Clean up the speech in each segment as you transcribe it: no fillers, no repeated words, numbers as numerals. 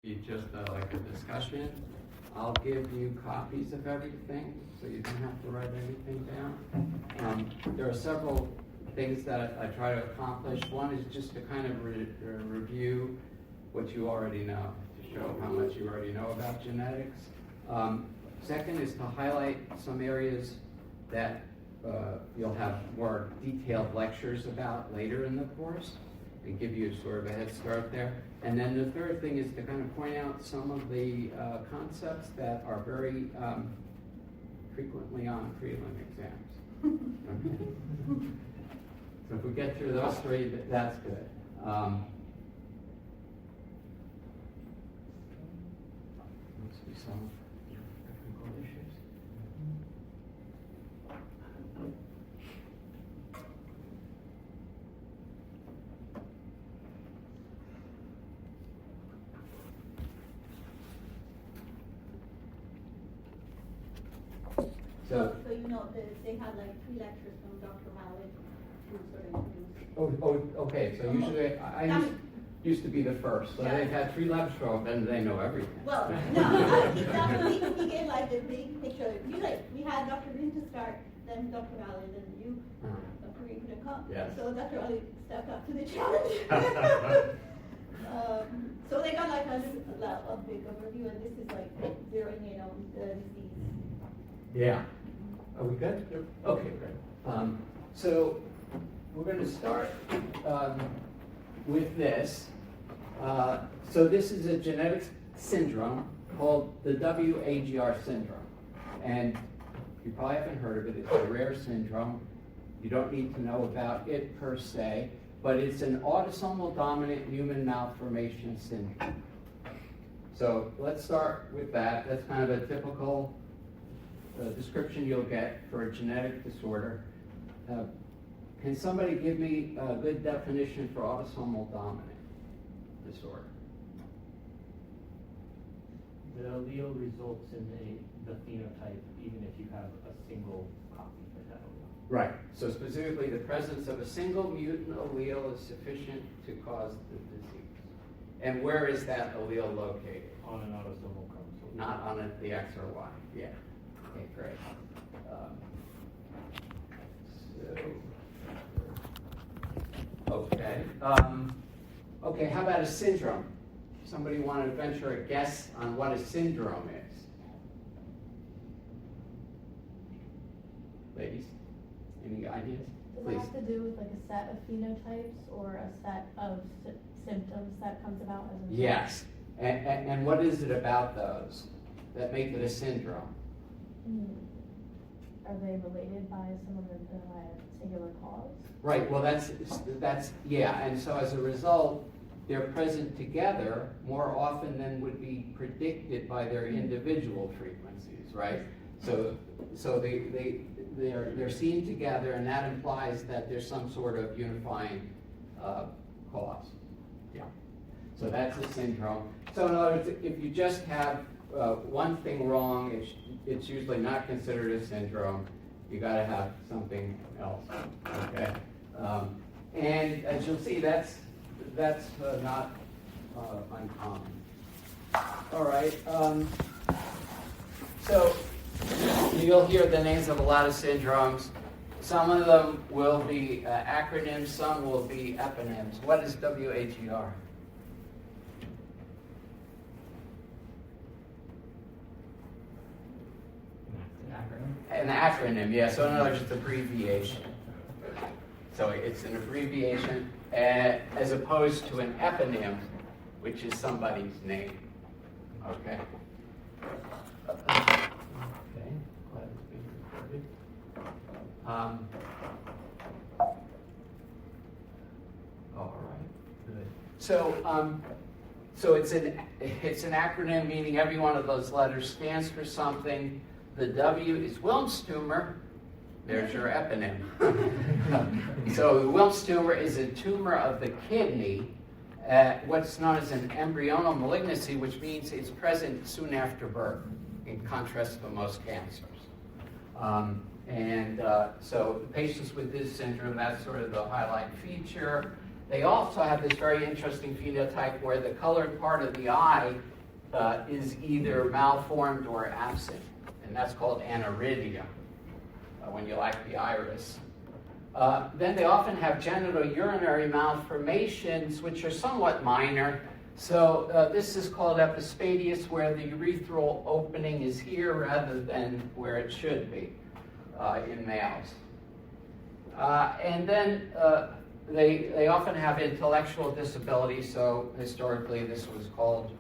Be just like a discussion. I'll give you copies of everything, so you don't have to write anything down. There are several things that I try to accomplish. One is just to kind of review what you already know, to show how much you already know about genetics. Second is to highlight some areas that you'll have more detailed lectures about later in the course, and give you sort of a head start there. And then the third thing is to kind of point out some of the concepts that are very frequently on prelim exams. Okay. So if we get through those three, that's good. Must be some technical issues. So you know, they had like 3 lectures from Dr. Mallett to sort of introduce. Okay. So usually I used to be the first. So they've had 3 lectures from, and they know everything. Well, no, he gave like the big picture. We had Dr. Green to start, then Dr. Mallett, then you. Dr. Green couldn't come. Yes. So Dr. Ali stepped up to the challenge. So they got like a big overview, and this is like zeroing in on the disease. Yeah. Are we good? Yep. Okay, great. So we're going to start with this. So this is a genetic syndrome called the WAGR syndrome. And you probably haven't heard of it. It's a rare syndrome. You don't need to know about it per se, but it's an autosomal dominant human malformation syndrome. So let's start with that. That's kind of a typical description you'll get for a genetic disorder. Can somebody give me a good definition for autosomal dominant disorder? The allele results in the phenotype even if you have a single copy of that allele. Right. So specifically, the presence of a single mutant allele is sufficient to cause the disease. And where is that allele located? On an autosomal chromosome. Not on the X or Y. Yeah. Okay, great. Okay, how about a syndrome? Somebody want to venture a guess on what a syndrome is? Ladies, any ideas? Does Please. it have to do with like a set of phenotypes or a set of symptoms that comes about as a result? Yes. And what is it about those that make it a syndrome? Are they related by some of them by a singular cause? Right, well that's, yeah, and so as a result, they're present together more often than would be predicted by their individual frequencies, right? So they're seen together, and that implies that there's some sort of unifying cause. Yeah. So that's a syndrome. So in other words, if you just have one thing wrong, it's usually not considered a syndrome. You got to have something else. Okay. And as you'll see, that's not uncommon. All right. So you'll hear the names of a lot of syndromes. Some of them will be acronyms. Some will be eponyms. What is WAGR? An acronym, yeah. So in other words, it's abbreviation. So it's an abbreviation as opposed to an eponym, which is somebody's name. Okay. Okay. Glad it's being recorded. All right. Good. So it's an acronym, meaning every one of those letters stands for something. The W is Wilms tumor. There's your eponym. So Wilms tumor is a tumor of the kidney, what's known as an embryonal malignancy, which means it's present soon after birth, in contrast to most cancers. So patients with this syndrome, that's sort of the highlight feature. They also have this very interesting phenotype where the colored part of the eye is either malformed or absent, and that's called aniridia, when you like the iris. Then they often have genital urinary malformations, which are somewhat minor. So this is called epispadias, where the urethral opening is here rather than where it should be in males. And then they often have intellectual disability, so historically this was called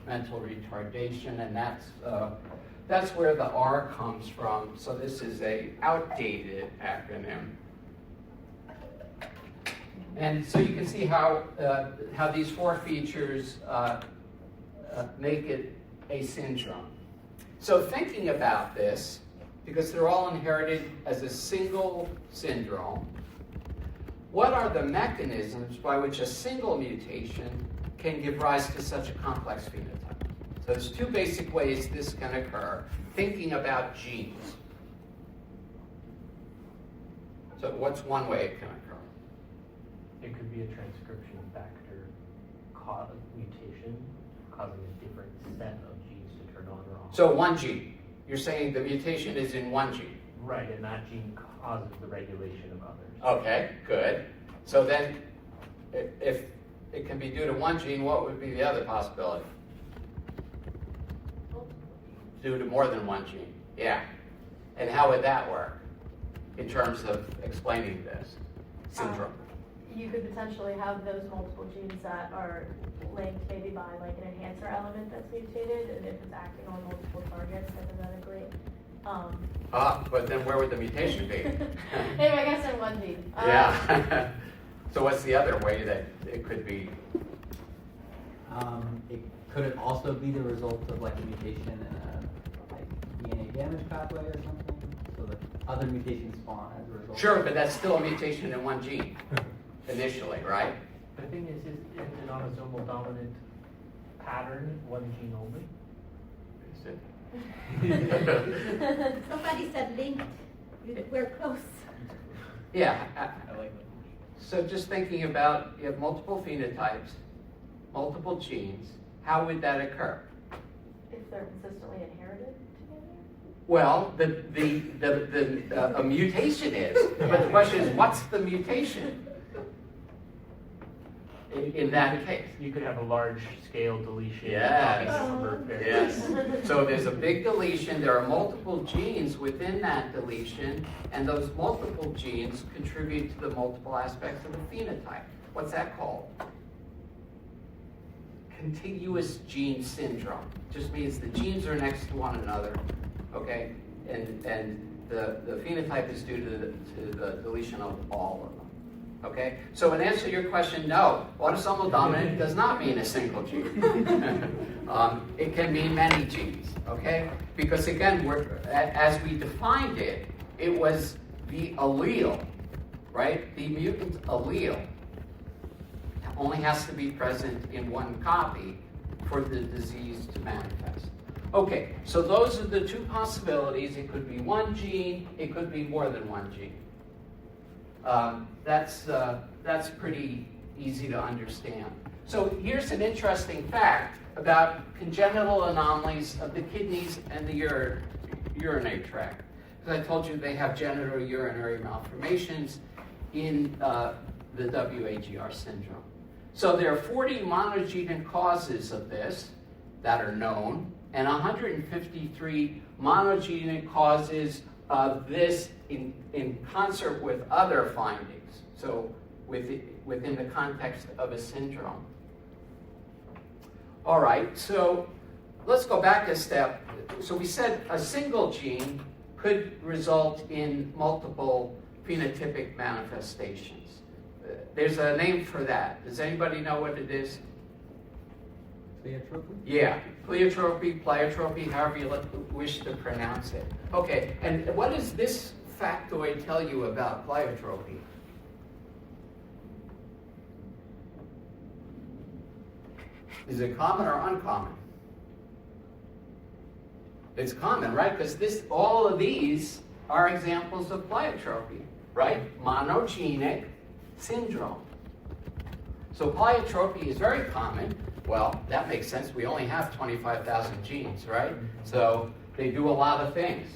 mental retardation, and that's where the R comes from. So this is a outdated acronym. And so you can see how these four features make it a syndrome. So thinking about this, because they're all inherited as a single syndrome, what are the mechanisms by which a single mutation can give rise to such a complex phenotype? So there's two basic ways this can occur, thinking about genes. So what's one way it can occur? It could be a transcription factor mutation causing a different set of genes to turn on or off. So one gene. You're saying the mutation is in one gene. Right, and that gene causes the regulation of others. Okay, good. So then, if it can be due to one gene, what would be the other possibility? Due to more than one gene. Yeah. And how would that work in terms of explaining this syndrome? You could potentially have those multiple genes that are linked maybe by like an enhancer element that's mutated, and if it's acting on multiple targets, hypothetically. But then where would the mutation be? Maybe I guess in one gene. Yeah. So what's the other way that it could be? Could it also be the result of like a mutation in a like DNA damage pathway or something? So that other mutations spawn as a result? Sure, but that's still a mutation in one gene initially, right? The thing is an autosomal dominant pattern, one gene only? Somebody said linked. We're close. Yeah. I like that. So just thinking about, you have multiple phenotypes, multiple genes, how would that occur? If they're consistently inherited together? Well, a mutation is, but the question is, what's the mutation in that case? You could have a large scale deletion. Yes. of number of Yes. variants. So there's a big deletion, there are multiple genes within that deletion, and those multiple genes contribute to the multiple aspects of the phenotype. What's that called? Contiguous gene syndrome. Just means the genes are next to one another, okay? And the phenotype is due to the deletion of all of them. Okay, so in answer to your question, no, autosomal dominant does not mean a single gene. It can mean many genes, okay? Because again, as we defined it, it was the allele, right? The mutant allele only has to be present in one copy for the disease to manifest. Okay, so those are the two possibilities. It could be one gene, it could be more than one gene. That's pretty easy to understand. So here's an interesting fact about congenital anomalies of the kidneys and the urinary tract. Because I told you they have genital urinary malformations in the WAGR syndrome. So there are 40 monogenic causes of this that are known, and 153 monogenic causes of this in concert with other findings, so within the context of a syndrome. All right, so let's go back a step. So we said a single gene could result in multiple phenotypic manifestations. There's a name for that. Does anybody know what it is? Pleiotropy? Yeah, pleiotropy, however you wish to pronounce it. Okay, and what does this factoid tell you about pleiotropy? Is it common or uncommon? It's common, right? Because all of these are examples of pleiotropy, right? Monogenic syndrome. So pleiotropy is very common. Well, that makes sense. We only have 25,000 genes, right? So they do a lot of things.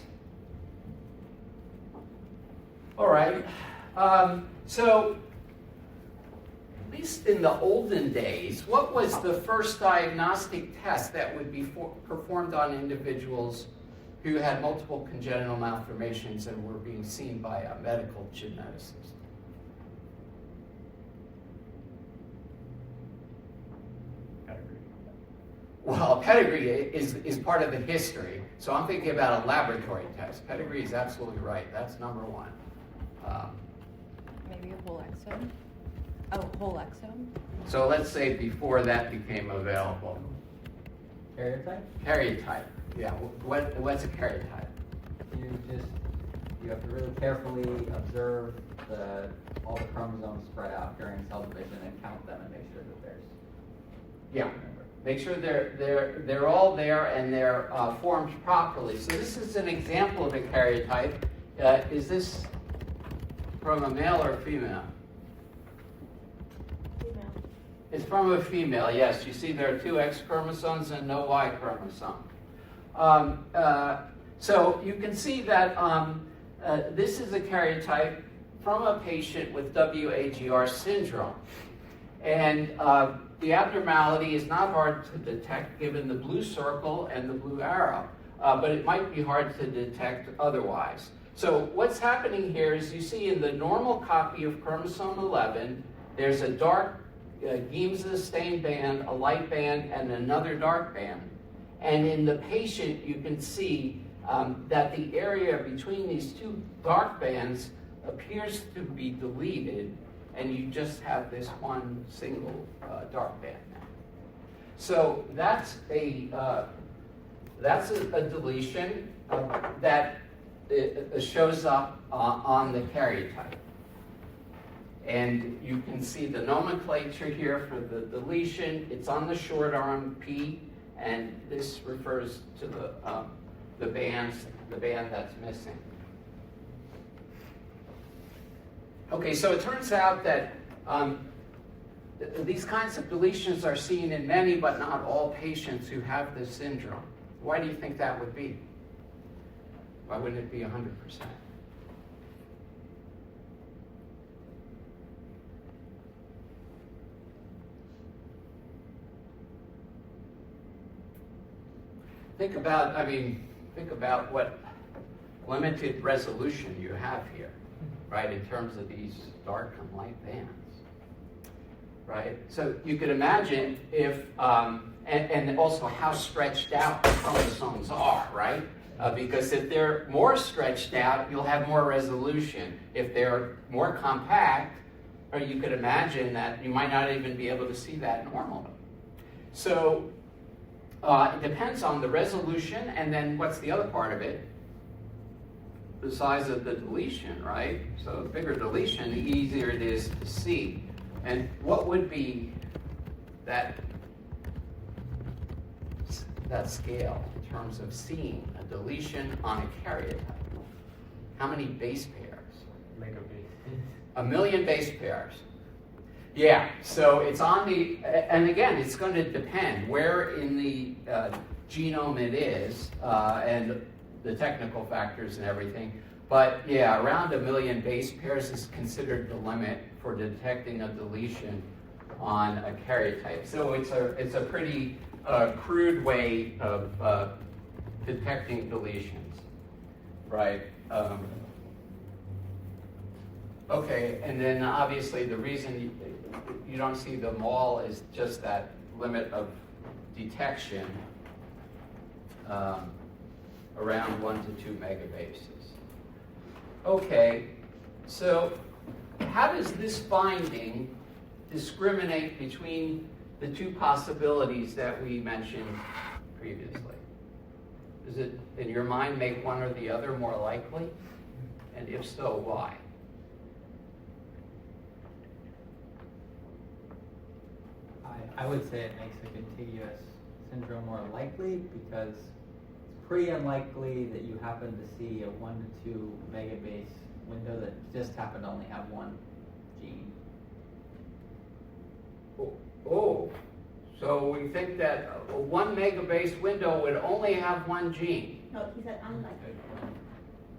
All right. So at least in the olden days, what was the first diagnostic test that would be performed on individuals who had multiple congenital malformations and were being seen by a medical geneticist? Pedigree. Well, pedigree is part of the history. So I'm thinking about a laboratory test. Pedigree is absolutely right. That's number one. Maybe a whole exome? Oh, whole exome? So let's say before that became available. Karyotype? Karyotype. Yeah. What's a karyotype? You have to really carefully observe all the chromosomes spread out during cell division and count them and make sure that there's. Yeah. Make sure they're all there and they're formed properly. So this is an example of a karyotype. Is this from a male or a female? Female. It's from a female, yes. You see there are 2 X chromosomes and no Y chromosome. So you can see that this is a karyotype from a patient with WAGR syndrome. And the abnormality is not hard to detect given the blue circle and the blue arrow, but it might be hard to detect otherwise. So what's happening here is you see in the normal copy of chromosome 11, there's a dark Giemsa stained band, a light band, and another dark band. And in the patient, you can see that the area between these 2 dark bands appears to be deleted, and you just have this one single dark band now. So that's a deletion that shows up on the karyotype. And you can see the nomenclature here for the deletion. It's on the short arm P, and this refers to the band that's missing. Okay, so it turns out that these kinds of deletions are seen in many but not all patients who have this syndrome. Why do you think that would be? Why wouldn't it be 100%? Think about what limited resolution you have here, right, in terms of these dark and light bands, right? So you could imagine if, and also how stretched out the chromosomes are, right? Because if they're more stretched out, you'll have more resolution. If they're more compact, or you could imagine that you might not even be able to see that normally. So it depends on the resolution, and then what's the other part of it? The size of the deletion, right? So the bigger deletion, the easier it is to see. And what would be that scale in terms of seeing a deletion on a karyotype? How many base pairs? Megabase. 1 million base pairs. Yeah, so it's on the, and again, it's going to depend where in the genome it is, and the technical factors and everything. But yeah, around 1 million base pairs is considered the limit for detecting a deletion on a karyotype. So it's a pretty crude way of detecting deletions, right? Okay, and then obviously the reason you don't see them all is just that limit of detection around 1 to 2 megabases. Okay, so how does this finding discriminate between the 2 possibilities that we mentioned previously? Does it, in your mind, make one or the other more likely? And if so, why? I would say it makes a contiguous syndrome more likely because it's pretty unlikely that you happen to see a 1 to 2 megabase window that just happened to only have one gene. Oh, so we think that a 1 megabase window would only have one gene. No, he said unlikely.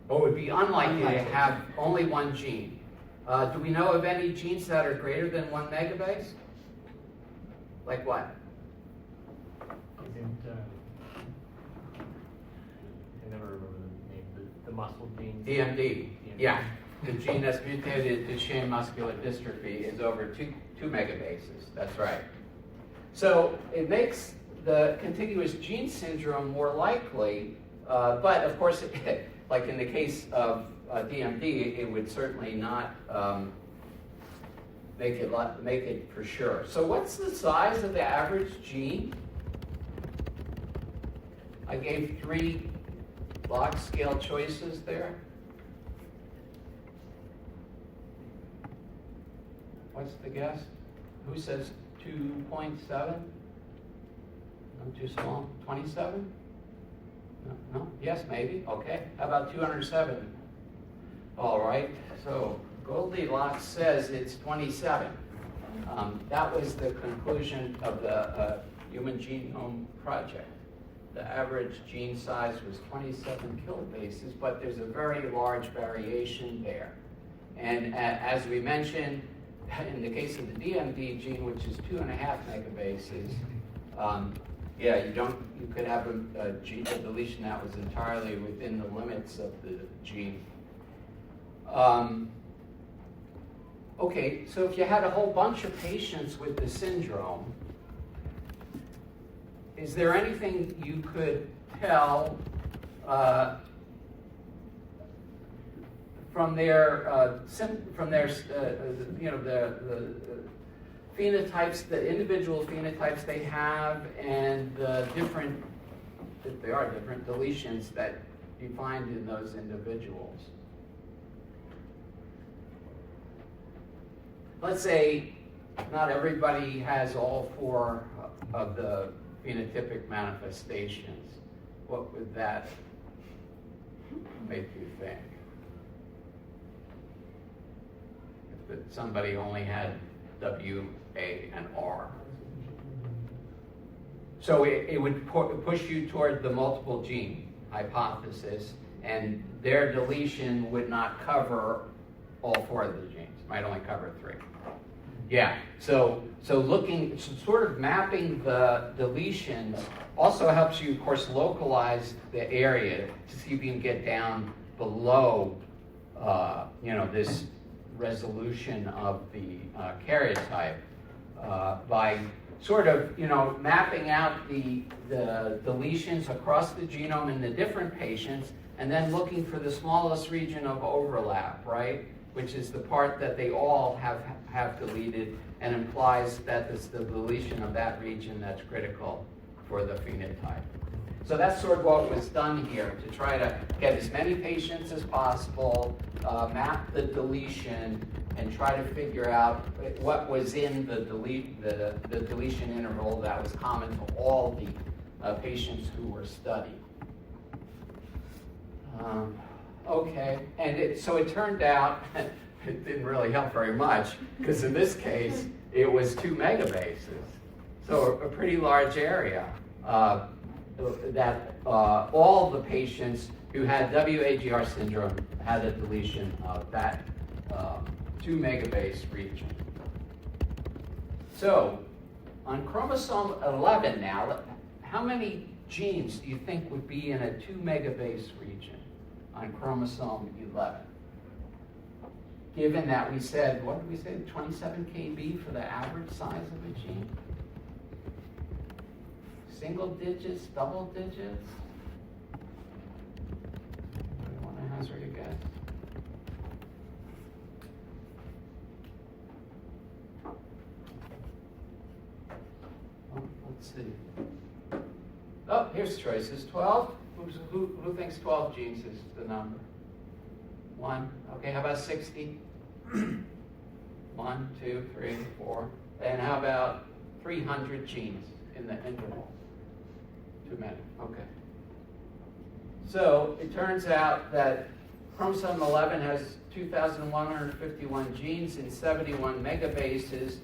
Oh, it would be unlikely to Unlikely. have only one gene. Do we know of any genes that are greater than 1 megabase? Like what? Isn't, I never remember the name, the muscle gene. DMD. Yeah. The gene that's mutated in Duchenne muscular dystrophy is over 2 megabases. That's right. So it makes the contiguous gene syndrome more likely, but of course, like in the case of DMD, it would certainly not make it for sure. So what's the size of the average gene? I gave 3 log scale choices there. What's the guess? Who says 2.7? No, too small. 27? No? Yes, maybe. Okay. How about 207? All right. So Goldilocks says it's 27. That was the conclusion of the Human Genome Project. The average gene size was 27 kilobases, but there's a very large variation there. And as we mentioned, in the case of the DMD gene, which is 2.5 megabases, you could have a gene deletion that was entirely within the limits of the gene. Okay, so if you had a whole bunch of patients with the syndrome, is there anything you could tell from their the phenotypes, the individual phenotypes they have, and the different, if there are different deletions that you find in those individuals? Let's say not everybody has all 4 of the phenotypic manifestations. What would that make you think? If somebody only had W, A, and R. So it would push you toward the multiple gene hypothesis, and their deletion would not cover all 4 of the genes. It might only cover 3. Yeah, so sort of mapping the deletions also helps you, of course, localize the area to see if you can get down below, this resolution of the karyotype by sort of, mapping out the deletions across the genome in the different patients, and then looking for the smallest region of overlap, right? Which is the part that they all have deleted, and implies that it's the deletion of that region that's critical for the phenotype. So that's sort of what was done here, to try to get as many patients as possible, map the deletion, and try to figure out what was in the deletion interval that was common to all the patients who were studied. Okay, and so it turned out it didn't really help very much, because in this case it was 2 megabases, so a pretty large area that all the patients who had WAGR syndrome had a deletion of that 2 megabase region. So on chromosome 11 now, how many genes do you think would be in a 2 megabase region on chromosome 11? Given that we said, what did we say, 27 kb for the average size of a gene? Single digits, double digits? Anybody want to hazard a guess? Well, let's see. Oh, here's choices. 12? Who thinks 12 genes is the number? 1. Okay, how about 60? 1, 2, 3, 4. And how about 300 genes in the interval? Too many. Okay. So it turns out that chromosome 11 has 2,151 genes in 71 megabases.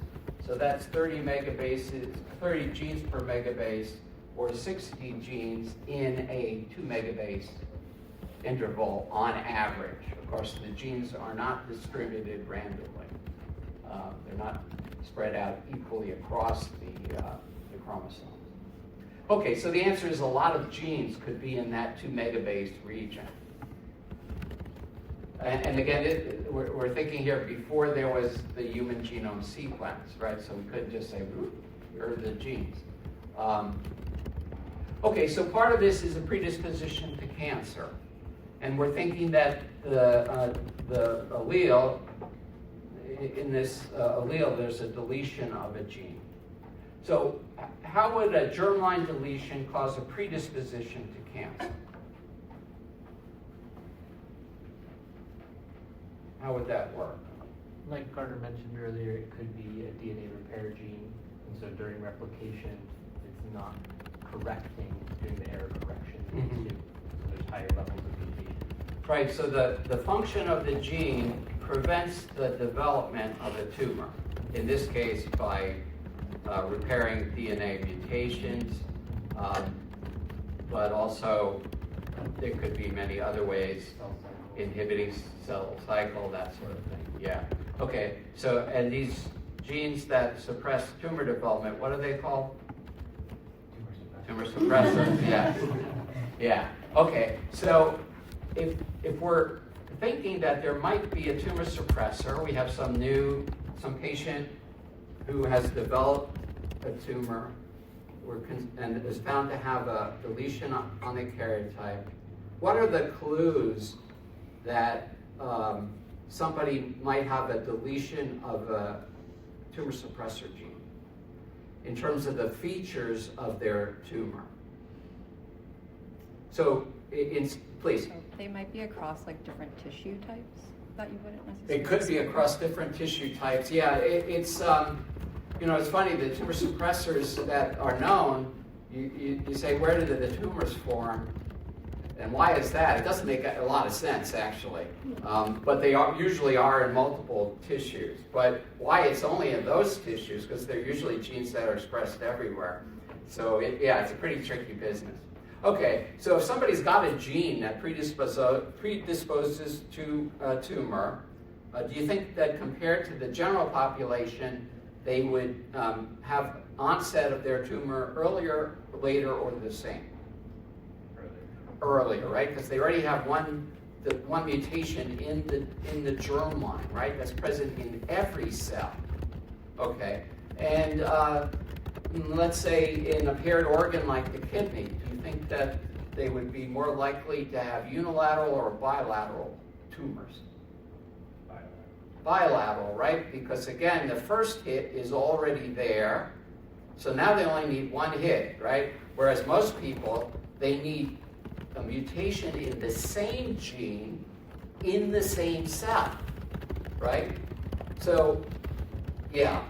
So that's 30 megabases, 30 genes per megabase, or 60 genes in a 2 megabase interval on average. Of course, the genes are not distributed randomly. They're not spread out equally across the chromosomes. Okay, so the answer is a lot of genes could be in that 2 megabase region. And again, we're thinking here before there was the human genome sequence, right? So we couldn't just say, here are the genes. Okay, so part of this is a predisposition to cancer. And we're thinking that the allele, in this allele, there's a deletion of a gene. So how would a germline deletion cause a predisposition to cancer? How would that work? Like Carter mentioned earlier, it could be a DNA repair gene, and so during replication, it's not correcting, doing the error correction. Mhm. So there's higher levels of mutation. Right, so the function of the gene prevents the development of a tumor. In this case, by repairing DNA mutations, but also there could be many other ways, inhibiting cell cycle, that sort of thing. Yeah. Okay, so, and these genes that suppress tumor development, what are they called? Tumor suppressors, yes. Yeah. Okay, so if we're thinking that there might be a tumor suppressor, we have some patient who has developed a tumor and is found to have a deletion on the karyotype. What are the clues that somebody might have a deletion of a tumor suppressor gene in terms of the features of their tumor? So, please. So they might be across like different tissue types that you wouldn't necessarily. It could be across different tissue types. Yeah, it's it's funny, the tumor suppressors that are known, you say, where did the tumors form? And why is that? It doesn't make a lot of sense, actually. But they usually are in multiple tissues. But why it's only in those tissues, because they're usually genes that are expressed everywhere. So, it's a pretty tricky business. Okay, so if somebody's got a gene that predisposes to a tumor, do you think that compared to the general population, they would have onset of their tumor earlier, later, or the same? Earlier, right? Because they already have one mutation in the germline, right? That's present in every cell. Okay, and let's say in a paired organ like the kidney, do you think that they would be more likely to have unilateral or bilateral tumors? Bilateral, right? Because again, the first hit is already there, so now they only need one hit, right? Whereas most people, they need a mutation in the same gene in the same cell, right? So, yeah,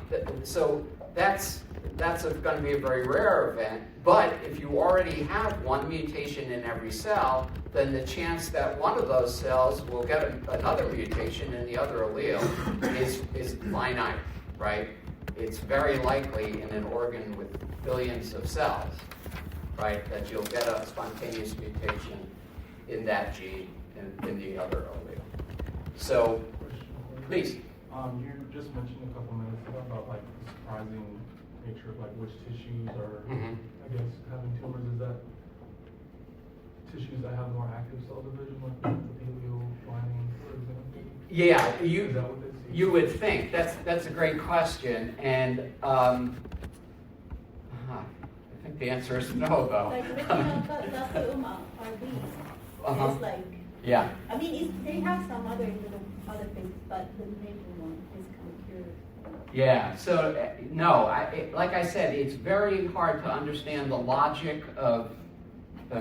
so that's going to be a very rare event. But if you already have one mutation in every cell, then the chance that one of those cells will get another mutation in the other allele is finite, right? It's very likely in an organ with billions of cells, right, that you'll get a spontaneous mutation in that gene in the other allele. So, please. You just mentioned a couple minutes ago about like the surprising nature of like which tissues are, I guess, having tumors. Is that tissues that have more active cell division, like the epithelial lining, for example? Yeah, Is that what they see? you would think. That's a great question, and I think the answer is no, though. Like retinoblastoma or these, it's like, Yeah. I mean, they have some other things, but the major one is kind of curious. Yeah, so no, like I said, it's very hard to understand the logic of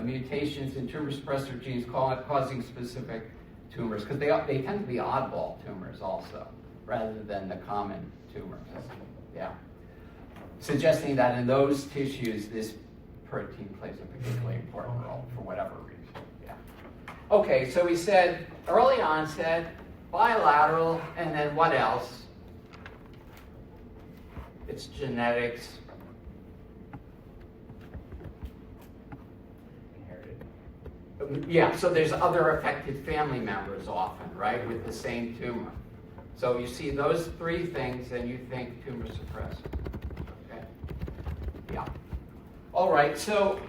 mutations in tumor suppressor genes causing specific tumors, because they tend to be oddball tumors also, rather than the common tumors. Yeah, suggesting that in those tissues, this protein plays a particularly important role for whatever reason. Yeah. Okay, so we said early onset, bilateral, and then what else? it's genetics. Inherited. Yeah, so there's other affected family members often, right, with the same tumor. So you see those three things and you think tumor suppressor. Okay? Yeah. All right, so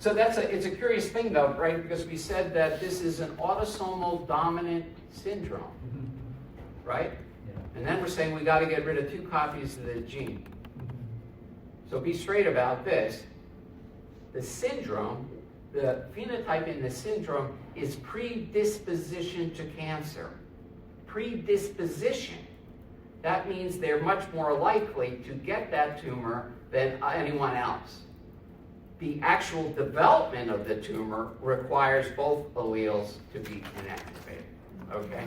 it's a curious thing though, right? Because we said that this is an autosomal dominant syndrome, right? Yeah. And then we're saying we got to get rid of 2 copies of the gene. So be straight about this. The syndrome, the phenotype in the syndrome is predisposition to cancer. Predisposition. That means they're much more likely to get that tumor than anyone else. The actual development of the tumor requires both alleles to be inactivated, okay?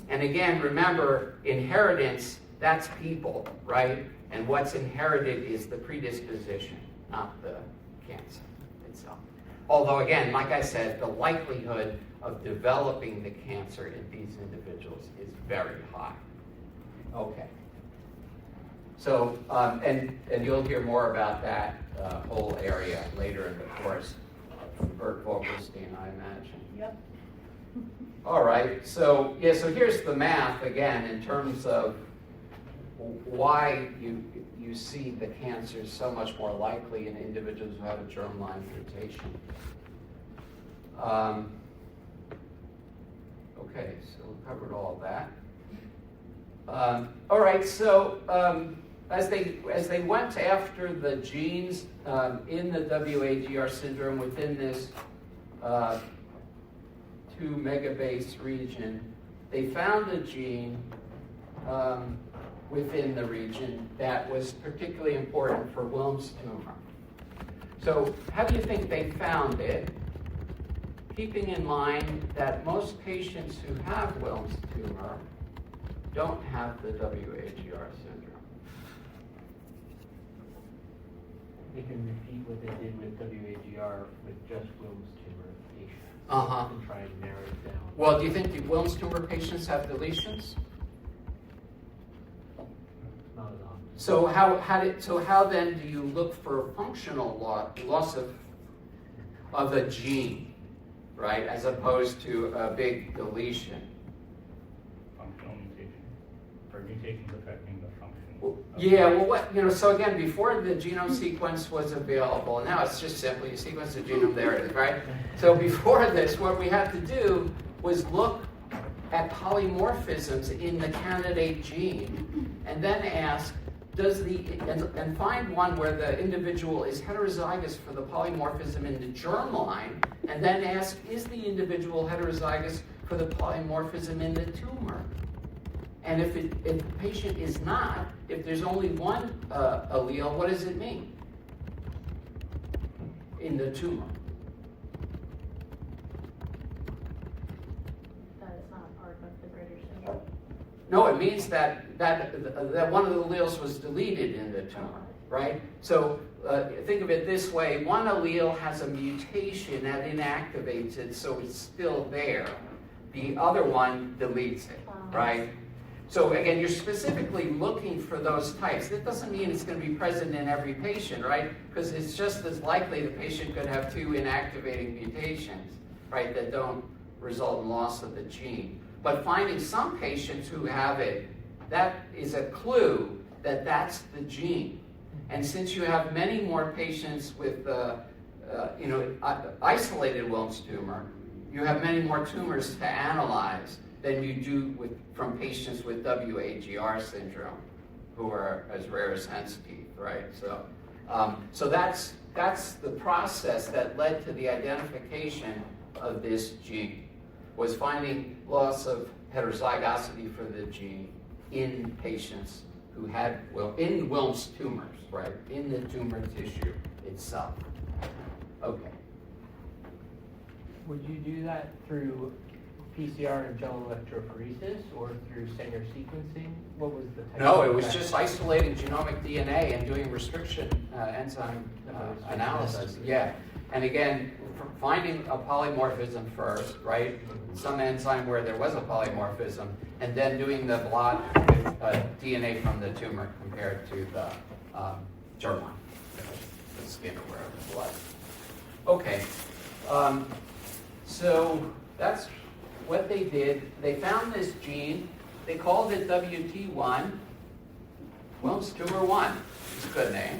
And again, remember, inheritance, that's people, right? And what's inherited is the predisposition, not the cancer itself. Although again, like I said, the likelihood of developing the cancer in these individuals is very high. Okay. So, and you'll hear more about that whole area later in the course from Bert Vogelstein, I imagine. Yep. All right, so yeah, so here's the math again in terms of why you see the cancer so much more likely in individuals who have a germline mutation. Okay, so we covered all that. All right, so as they went after the genes in the WAGR syndrome within this 2 megabase region, they found a gene within the region that was particularly important for Wilms tumor. So how do you think they found it? Keeping in mind that most patients who have Wilms tumor don't have the WAGR syndrome. They can repeat what they did with WAGR with just Wilms tumor patients. Uh-huh. And try and narrow it down. Well, do you think the Wilms tumor patients have deletions? Not as often. So how then do you look for functional loss of a gene, right, as opposed to a big deletion? Functional mutation, or mutations affecting the function. Yeah, well, so again, before the genome sequence was available, and now it's just simply you sequence the genome, there it is, right? So before this, what we had to do was look at polymorphisms in the candidate gene, and then ask, and find one where the individual is heterozygous for the polymorphism in the germline, and then ask, is the individual heterozygous for the polymorphism in the tumor? And if the patient is not, if there's only one allele, what does it mean in the tumor? That it's not part of the greater syndrome. No, it means that one of the alleles was deleted in the tumor, right? So think of it this way. One allele has a mutation that inactivates it, so it's still there. The other one deletes it, right? So again, you're specifically looking for those types. That doesn't mean it's going to be present in every patient, right? Because it's just as likely the patient could have 2 inactivating mutations, right, that don't result in loss of the gene. But finding some patients who have it, that is a clue that that's the gene. And since you have many more patients with isolated Wilms tumor, you have many more tumors to analyze than you do from patients with WAGR syndrome, who are as rare as hen's teeth, right? So that's the process that led to the identification of this gene, was finding loss of heterozygosity for the gene in patients who had, in Wilms tumors, right? In the tumor tissue itself. Okay. Would you do that through PCR and gel electrophoresis or through Sanger sequencing? What was the type No, of it was test? just isolating genomic DNA and doing restriction enzyme analysis. Yeah, And again, finding a polymorphism first, right? Some enzyme where there was a polymorphism, and then doing the blot with DNA from the tumor compared to the germline, the skin or wherever it was. Okay, so that's what they did. They found this gene. They called it WT1, Wilms tumor 1. It's a good name.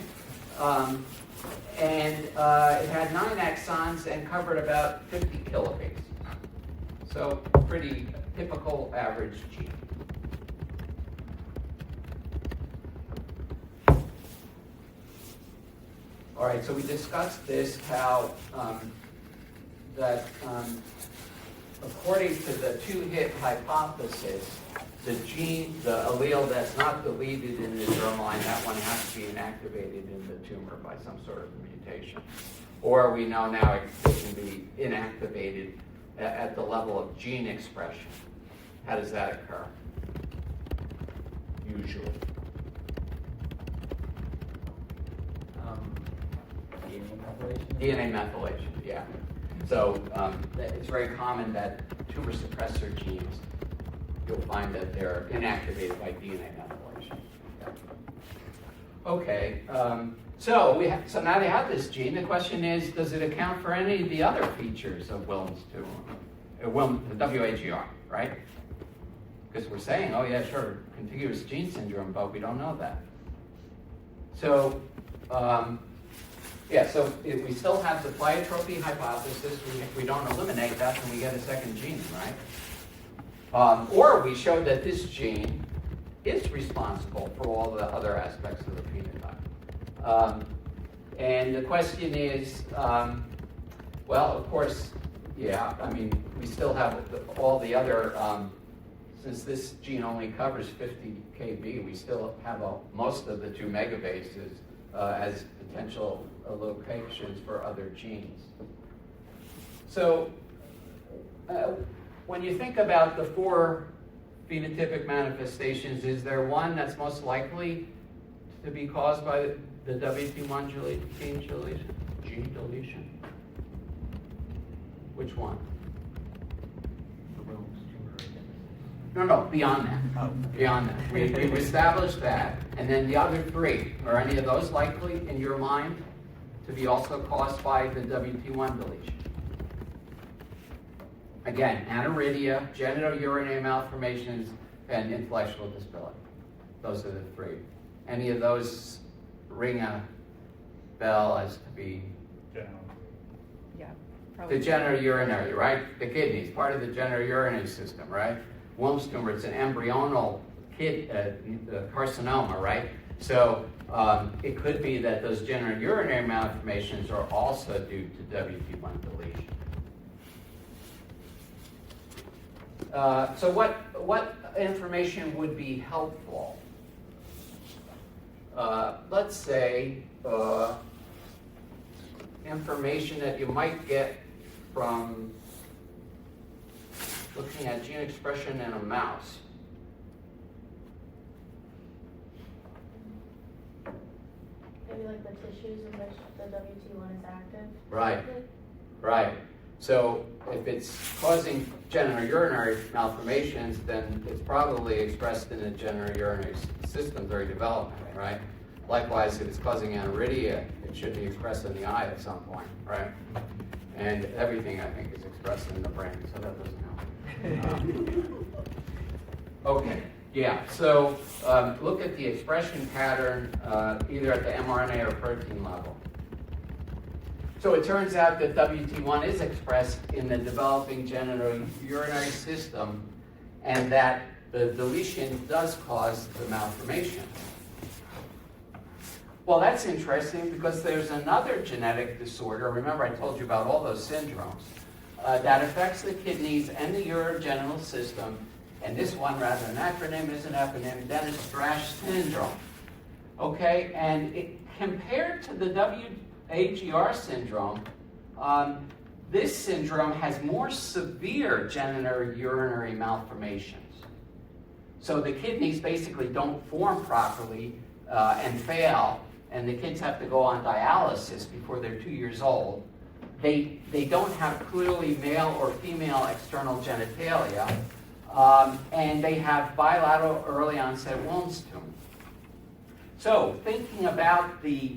And it had 9 exons and covered about 50 kilobases. So pretty typical average gene. All right, so we discussed this, how according to the 2-hit hypothesis, the gene, the allele that's not deleted in the germline, that one has to be inactivated in the tumor by some sort of mutation. Or we know now it can be inactivated at the level of gene expression. How does that occur? Usually. DNA methylation, yeah. So it's very common that tumor suppressor genes, you'll find that they're inactivated by DNA methylation. Okay, so now they have this gene. The question is, does it account for any of the other features of Wilms tumor, the WAGR, right? Because we're saying, oh yeah, sure, contiguous gene syndrome, but we don't know that. So, yeah, so if we still have the pleiotropy hypothesis. We don't eliminate that, then we get a second gene, right? Or we show that this gene is responsible for all the other aspects of the phenotype. And the question is, well, of course, yeah, I mean, we still have all the other, since this gene only covers 50 kb, we still have most of the 2 megabases as potential locations for other genes. So when you think about the 4 phenotypic manifestations, is there one that's most likely to be caused by the WT1 gene deletion? Which one? No, beyond that. Beyond that. We've established that. And then the other 3, are any of those likely in your mind to be also caused by the WT1 deletion? Again, aniridia, genitourinary malformations, and intellectual disability. Those are the 3. Any of those ring a bell as to be General. Yeah, the probably. genitourinary, right? The kidneys, part of the genitourinary system, right? Wilms tumor, it's an embryonal carcinoma, right? So it could be that those genitourinary malformations are also due to WT1 deletion. So what information would be helpful? Let's say information that you might get from looking at gene expression in a mouse. Maybe like the tissues in which the WT1 is active. Right. Right. So if it's causing genitourinary malformations, then it's probably expressed in the genitourinary system during development, right? Likewise, if it's causing aniridia, it should be expressed in the eye at some point, right? And everything, I think, is expressed in the brain, so that doesn't help. Okay, yeah, so look at the expression pattern either at the mRNA or protein level. So it turns out that WT1 is expressed in the developing genitourinary system, and that the deletion does cause the malformation. Well, that's interesting because there's another genetic disorder. Remember, I told you about all those syndromes that affects the kidneys and the urogenital system. And this one, rather than acronym, is an eponym, Dennis-Drash syndrome. Okay, and compared to the WAGR syndrome, this syndrome has more severe genitourinary malformations. So the kidneys basically don't form properly and fail, and the kids have to go on dialysis before they're 2 years old. they don't have clearly male or female external genitalia, and they have bilateral early onset Wilms tumor. So thinking about the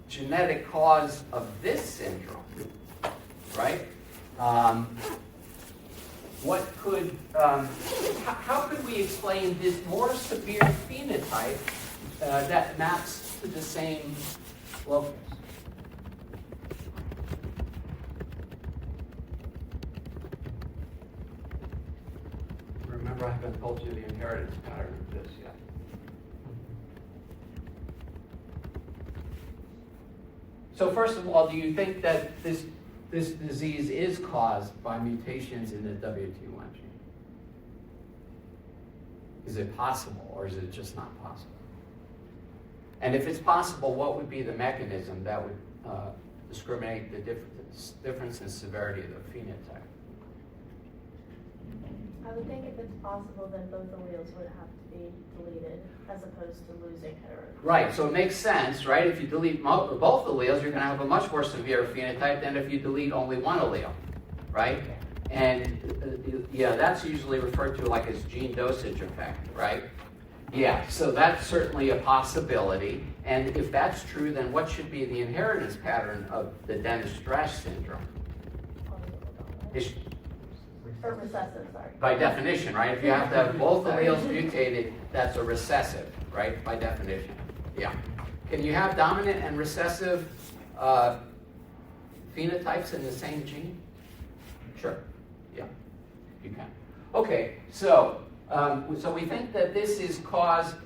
genetic cause of this syndrome, right? How could we explain this more severe phenotype that maps to the same locus? Remember, I haven't told you the inheritance pattern of this yet. So first of all, do you think that this disease is caused by mutations in the WT1 gene? Is it possible, or is it just not possible? And if it's possible, what would be the mechanism that would discriminate the difference in severity of the phenotype? I would think if it's possible, then both alleles would have to be deleted as opposed to losing heterogeneity. Right, so it makes sense, right? If you delete both alleles, you're going to have a much more severe phenotype than if you delete only one allele, right? And yeah, that's usually referred to like as gene dosage effect, right? Yeah, so that's certainly a possibility. And if that's true, then what should be the inheritance pattern of the Dennis-Strash syndrome? Or recessive, sorry. By definition, right? If you have to have both alleles mutated, that's a recessive, right? By definition. Yeah. Can you have dominant and recessive phenotypes in the same gene? Sure. Yeah, you can. Okay, so we think that this is caused,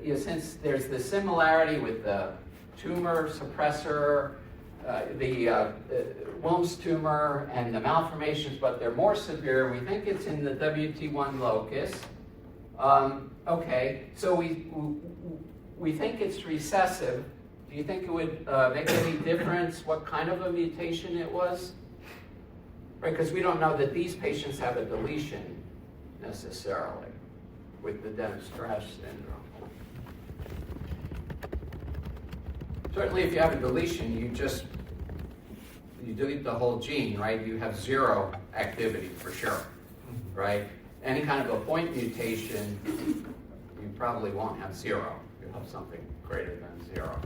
since there's the similarity with the tumor suppressor, the Wilms tumor and the malformations, but they're more severe. We think it's in the WT1 locus. Okay, so we think it's recessive. Do you think it would make any difference what kind of a mutation it was? Right, because we don't know that these patients have a deletion necessarily with the Dennis-Strash syndrome. Certainly, if you have a deletion, you delete the whole gene, right? You have zero activity for sure, right? Any kind of a point mutation, you probably won't have zero. You'll have something greater than zero.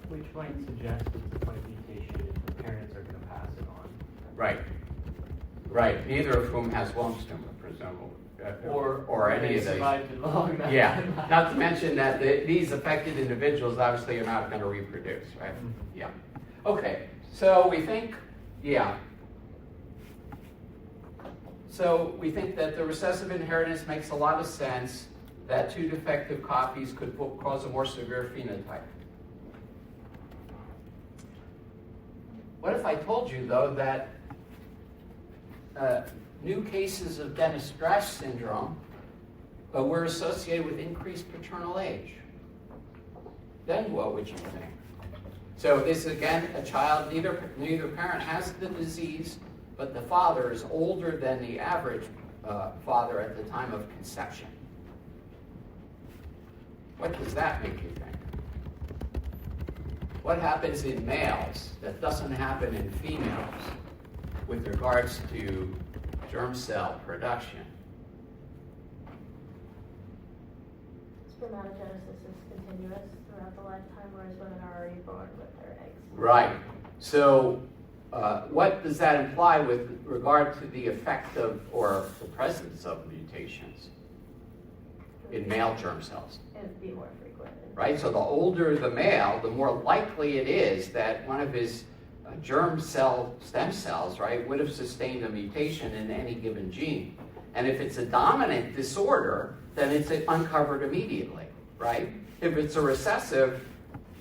Which might suggest it's a point mutation if the parents are going to pass it on. Right. Right. Neither of whom has Wilms tumor, presumably. Or any of these. Survived it long enough. Yeah. Not to mention that these affected individuals obviously are not going to reproduce, right? Mhm. Yeah. Okay. So we think, yeah. So we think that the recessive inheritance makes a lot of sense, that two defective copies could cause a more severe phenotype. What if I told you, though, that new cases of Dennis-Strash syndrome were associated with increased paternal age? Then what would you think? So this, again, a child, neither parent has the disease, but the father is older than the average father at the time of conception. What does that make you think? What happens in males that doesn't happen in females with regards to germ cell production? Spermatogenesis is continuous throughout the lifetime, whereas women are already born with their eggs. Right. So what does that imply with regard to the effect of, or the presence of mutations in male germ cells? It would be more frequent. Right? So the older the male, the more likely it is that one of his germ cell stem cells, right, would have sustained a mutation in any given gene. And if it's a dominant disorder, then it's uncovered immediately, right? If it's a recessive,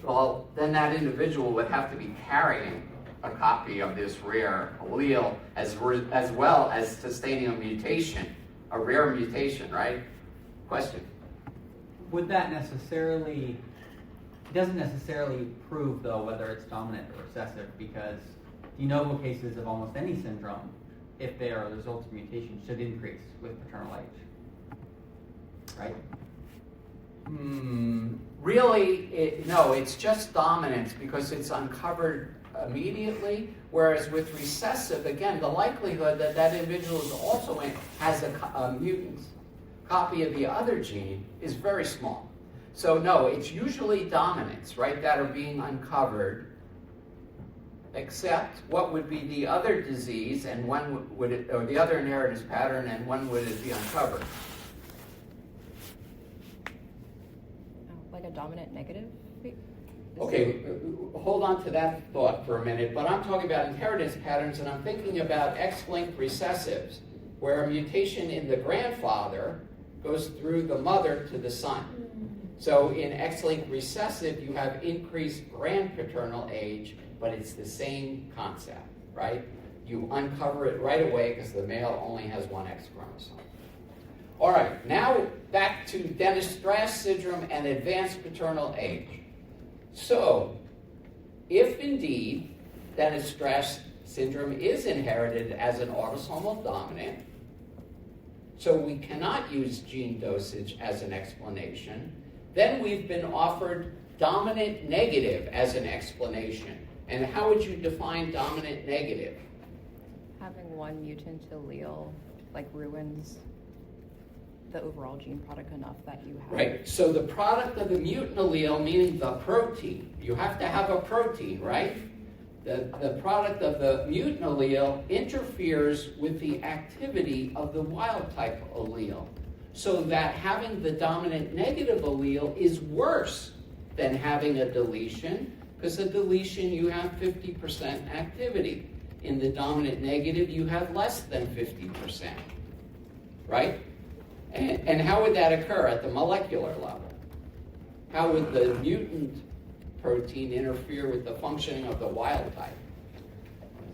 well, then that individual would have to be carrying a copy of this rare allele as well as sustaining a mutation, a rare mutation, right? Question? Would that necessarily, it doesn't necessarily prove, though, whether it's dominant or recessive, because de novo cases of almost any syndrome, if they are the result of mutation, should increase with paternal age, right? Really, no, it's just dominance because it's uncovered immediately, whereas with recessive, again, the likelihood that that individual is also has a mutant copy of the other gene is very small. So no, it's usually dominants, right, that are being uncovered, except what would be the other disease and when would it, or the other inheritance pattern, and when would it be uncovered? Like a dominant negative? Okay, hold on to that thought for a minute, but I'm talking about inheritance patterns, and I'm thinking about X-linked recessives, where a mutation in the grandfather goes through the mother to the son. So in X-linked recessive, you have increased grandpaternal age, but it's the same concept, right? You uncover it right away because the male only has one X chromosome. All right, now back to Dennis-Strass syndrome and advanced paternal age. So, if indeed Dennis-Strass syndrome is inherited as an autosomal dominant, so we cannot use gene dosage as an explanation, then we've been offered dominant negative as an explanation. And how would you define dominant negative? Having one mutant allele like ruins the overall gene product enough that you have. Right, so the product of the mutant allele, meaning the protein, you have to have a protein, right? The product of the mutant allele interferes with the activity of the wild type allele, so that having the dominant negative allele is worse than having a deletion, because a deletion you have 50% activity. In the dominant negative, you have less than 50%, right? And how would that occur at the molecular level? How would the mutant protein interfere with the functioning of the wild type?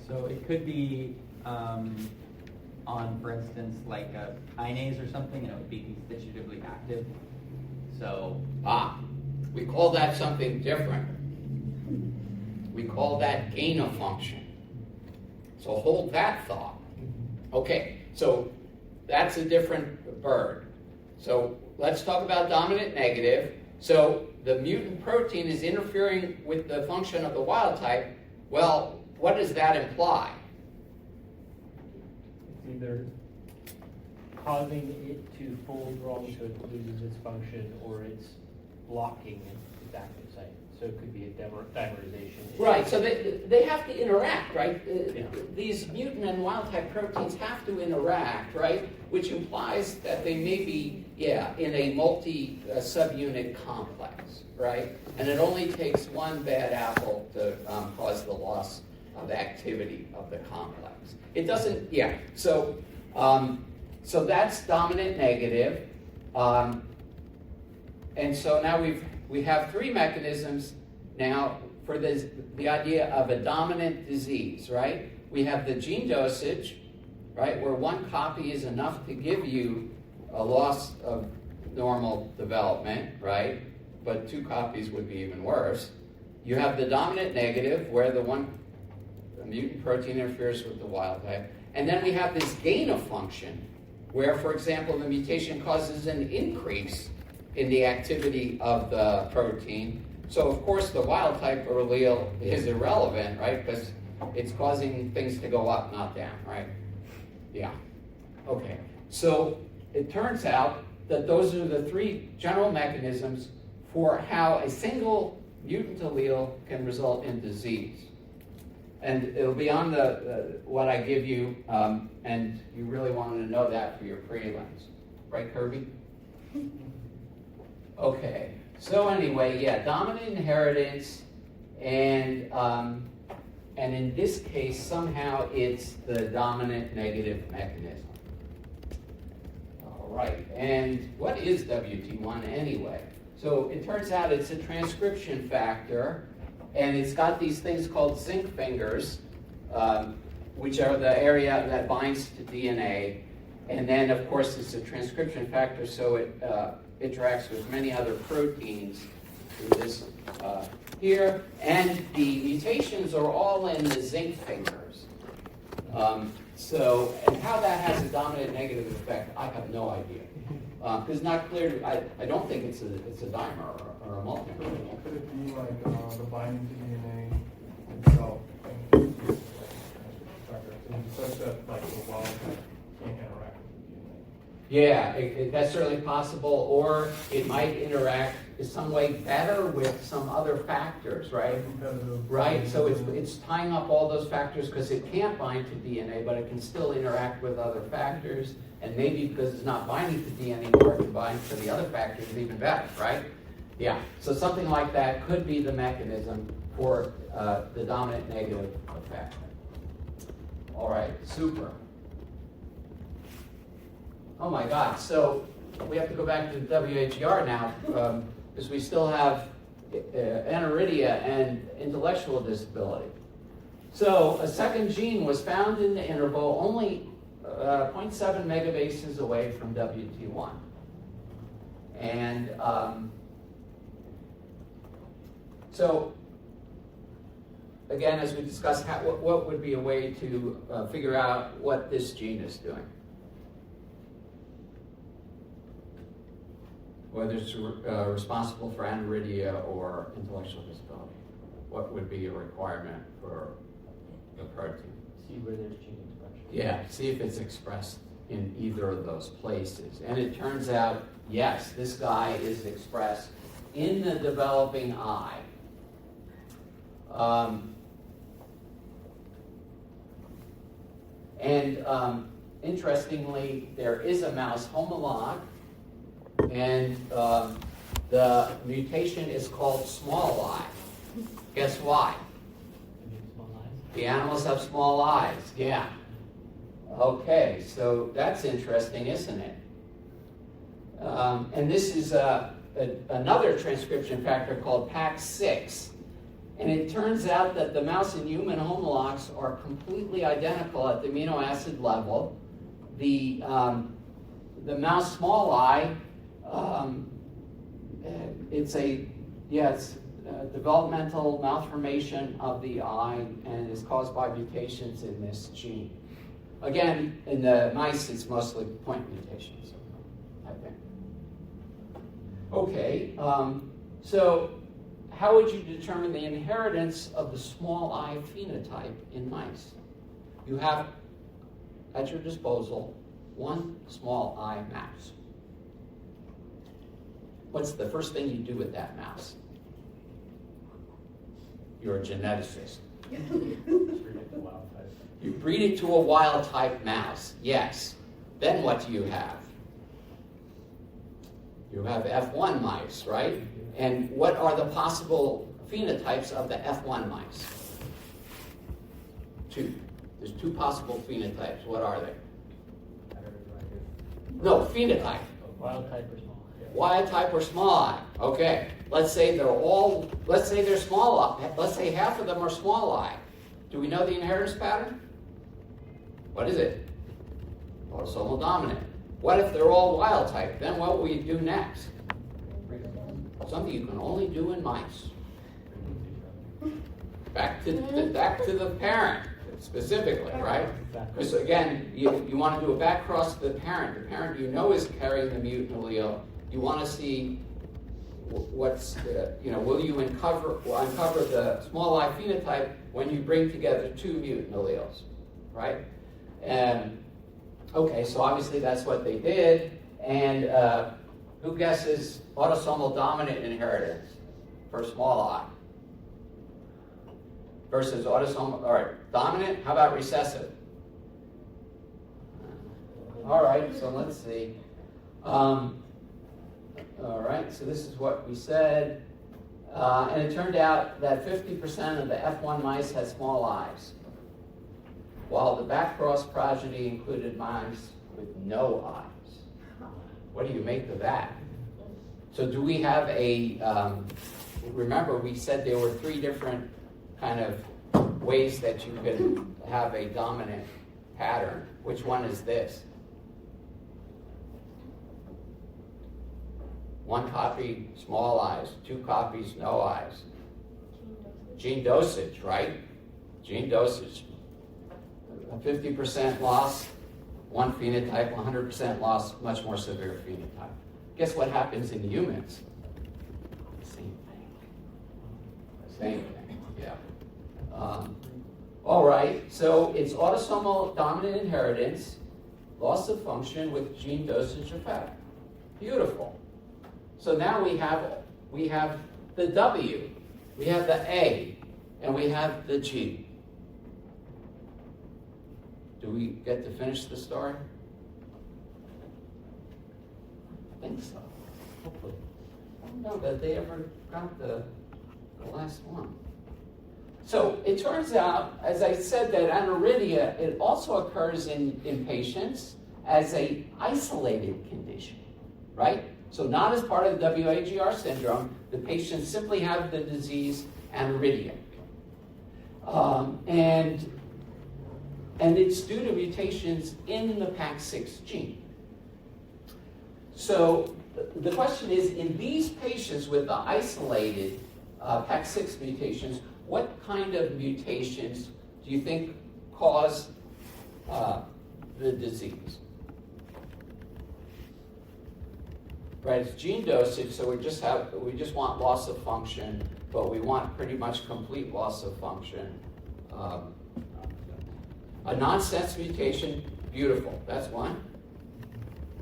So it could be on, for instance, like a kinase or something, and it would be constitutively active. So we call that something different. We call that gain of function. So hold that thought. Okay, so that's a different bird. So let's talk about dominant negative. So the mutant protein is interfering with the function of the wild type. Well, what does that imply? It's either causing it to fold wrong so it loses its function, or it's blocking its active site. So it could be a dimerization. Right, so they have to interact, right? Yeah. These mutant and wild type proteins have to interact, right? Which implies that they may be, in a multi-subunit complex, right? And it only takes one bad apple to cause the loss of activity of the complex. It doesn't, so that's dominant negative. And so now we have three mechanisms now for the idea of a dominant disease, right? We have the gene dosage, right, where one copy is enough to give you a loss of normal development, right? But two copies would be even worse. You have the dominant negative, where the mutant protein interferes with the wild type. And then we have this gain of function, where, for example, the mutation causes an increase in the activity of the protein. So, of course, the wild type allele is irrelevant, right? Because it's causing things to go up, not down, right? Yeah. Okay. So it turns out that those are the three general mechanisms for how a single mutant allele can result in disease. And it'll be on what I give you, and you really wanted to know that for your prelims. Right, Kirby? Okay, so anyway, dominant inheritance, and in this case, somehow it's the dominant negative mechanism. All right, and what is WT1 anyway? So it turns out it's a transcription factor, and it's got these things called zinc fingers, which are the area that binds to DNA, and then, of course, it's a transcription factor, so it interacts with many other proteins through this here, and the mutations are all in the zinc fingers. And how that has a dominant negative effect, I have no idea. It's not clear. I don't think it's a dimer or a multimer. Could it be like the binding to DNA itself Yeah, that's certainly possible, or it might interact in some way better with some other factors, right? Competitive. Right, so it's tying up all those factors because it can't bind to DNA, but it can still interact with other factors, and maybe because it's not binding to DNA anymore, it can bind to the other factors even better, right? Yeah, so something like that could be the mechanism for the dominant negative effect. All right, super. Oh my God, so we have to go back to the WHER now, because we still have aniridia and intellectual disability. So a second gene was found in the interval only 0.7 megabases away from WT1. And so, again, as we discussed, what would be a way to figure out what this gene is doing? Whether it's responsible for aniridia or intellectual disability. What would be a requirement for the protein? See where there's gene expression. Yeah, see if it's expressed in either of those places. And it turns out, yes, this guy is expressed in the developing eye. Interestingly, there is a mouse homolog, and the mutation is called small eye. Guess why? Small eyes. The animals have small eyes, yeah. Okay, so that's interesting, isn't it? And this is another transcription factor called PAX6. And it turns out that the mouse and human homologs are completely identical at the amino acid level. The mouse small eye, it's developmental malformation of the eye and is caused by mutations in this gene. Again, in the mice, it's mostly point mutations, I think. Okay, so how would you determine the inheritance of the small eye phenotype in mice? You have at your disposal one small eye mouse. What's the first thing you do with that mouse? You're a geneticist. You breed it to a wild type mouse, yes. Then what do you have? You have F1 mice, right? And what are the possible phenotypes of the F1 mice? Two. There's two possible phenotypes. What are they? No, phenotype. Wild type or small? Wild type or small eye. Okay. Let's say they're small eye. Let's say half of them are small eye. Do we know the inheritance pattern? What is it? Autosomal dominant. What if they're all wild type? Then what will you do next? Something you can only do in mice. Back to the parent, specifically, right? Because again, you want to do a back cross to the parent. The parent you know is carrying the mutant allele. You want to see what's, will you uncover the small eye phenotype when you bring together two mutant alleles, right? And okay, so obviously that's what they did. And who guesses autosomal dominant inheritance for small eye versus autosomal, all right, dominant? How about recessive? All right, so let's see. All right, so this is what we said. And it turned out that 50% of the F1 mice had small eyes, while the back-cross progeny included mice with no eyes. What do you make of that? So do we have remember we said there were three different kind of ways that you could have a dominant pattern. Which one is this? One copy, small eyes. Two copies, no eyes. Gene dosage, right? Gene dosage. A 50% loss, one phenotype, 100% loss, much more severe phenotype. Guess what happens in humans? Same thing. Same thing, yeah. All right, so it's autosomal dominant inheritance. loss of function with gene dosage effect. Beautiful. So now we have the W, we have the A, and we have the G. Do we get to finish the story? I think so. Hopefully. I don't know that they ever got the last one. So it turns out, as I said, that aniridia, it also occurs in patients as a isolated condition, right? So not as part of the WAGR syndrome, the patients simply have the disease aniridia. And it's due to mutations in the PAX6 gene. So the question is, in these patients with the isolated PAX6 mutations, what kind of mutations do you think cause the disease? Right, it's gene dosage, so we just want loss of function, but we want pretty much complete loss of function. A nonsense mutation, beautiful. That's one.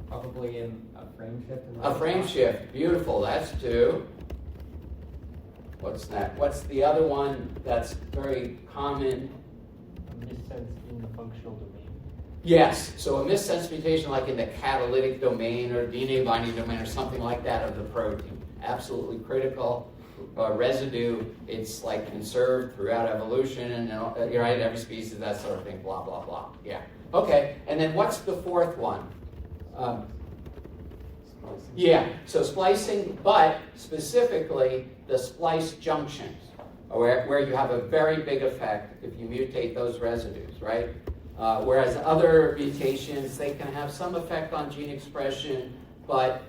Probably in a frame shift. A frame shift, beautiful. That's two. What's that? What's the other one that's very common? A missense in the functional domain. Yes, so a missense mutation like in the catalytic domain or DNA binding domain or something like that of the protein. Absolutely critical. Residue, it's like conserved throughout evolution and you're right, every species, that sort of thing, blah, blah, blah. Yeah. Okay, and then what's the fourth one? Yeah, so splicing, but specifically the splice junctions, where you have a very big effect if you mutate those residues, right? Whereas other mutations, they can have some effect on gene expression, but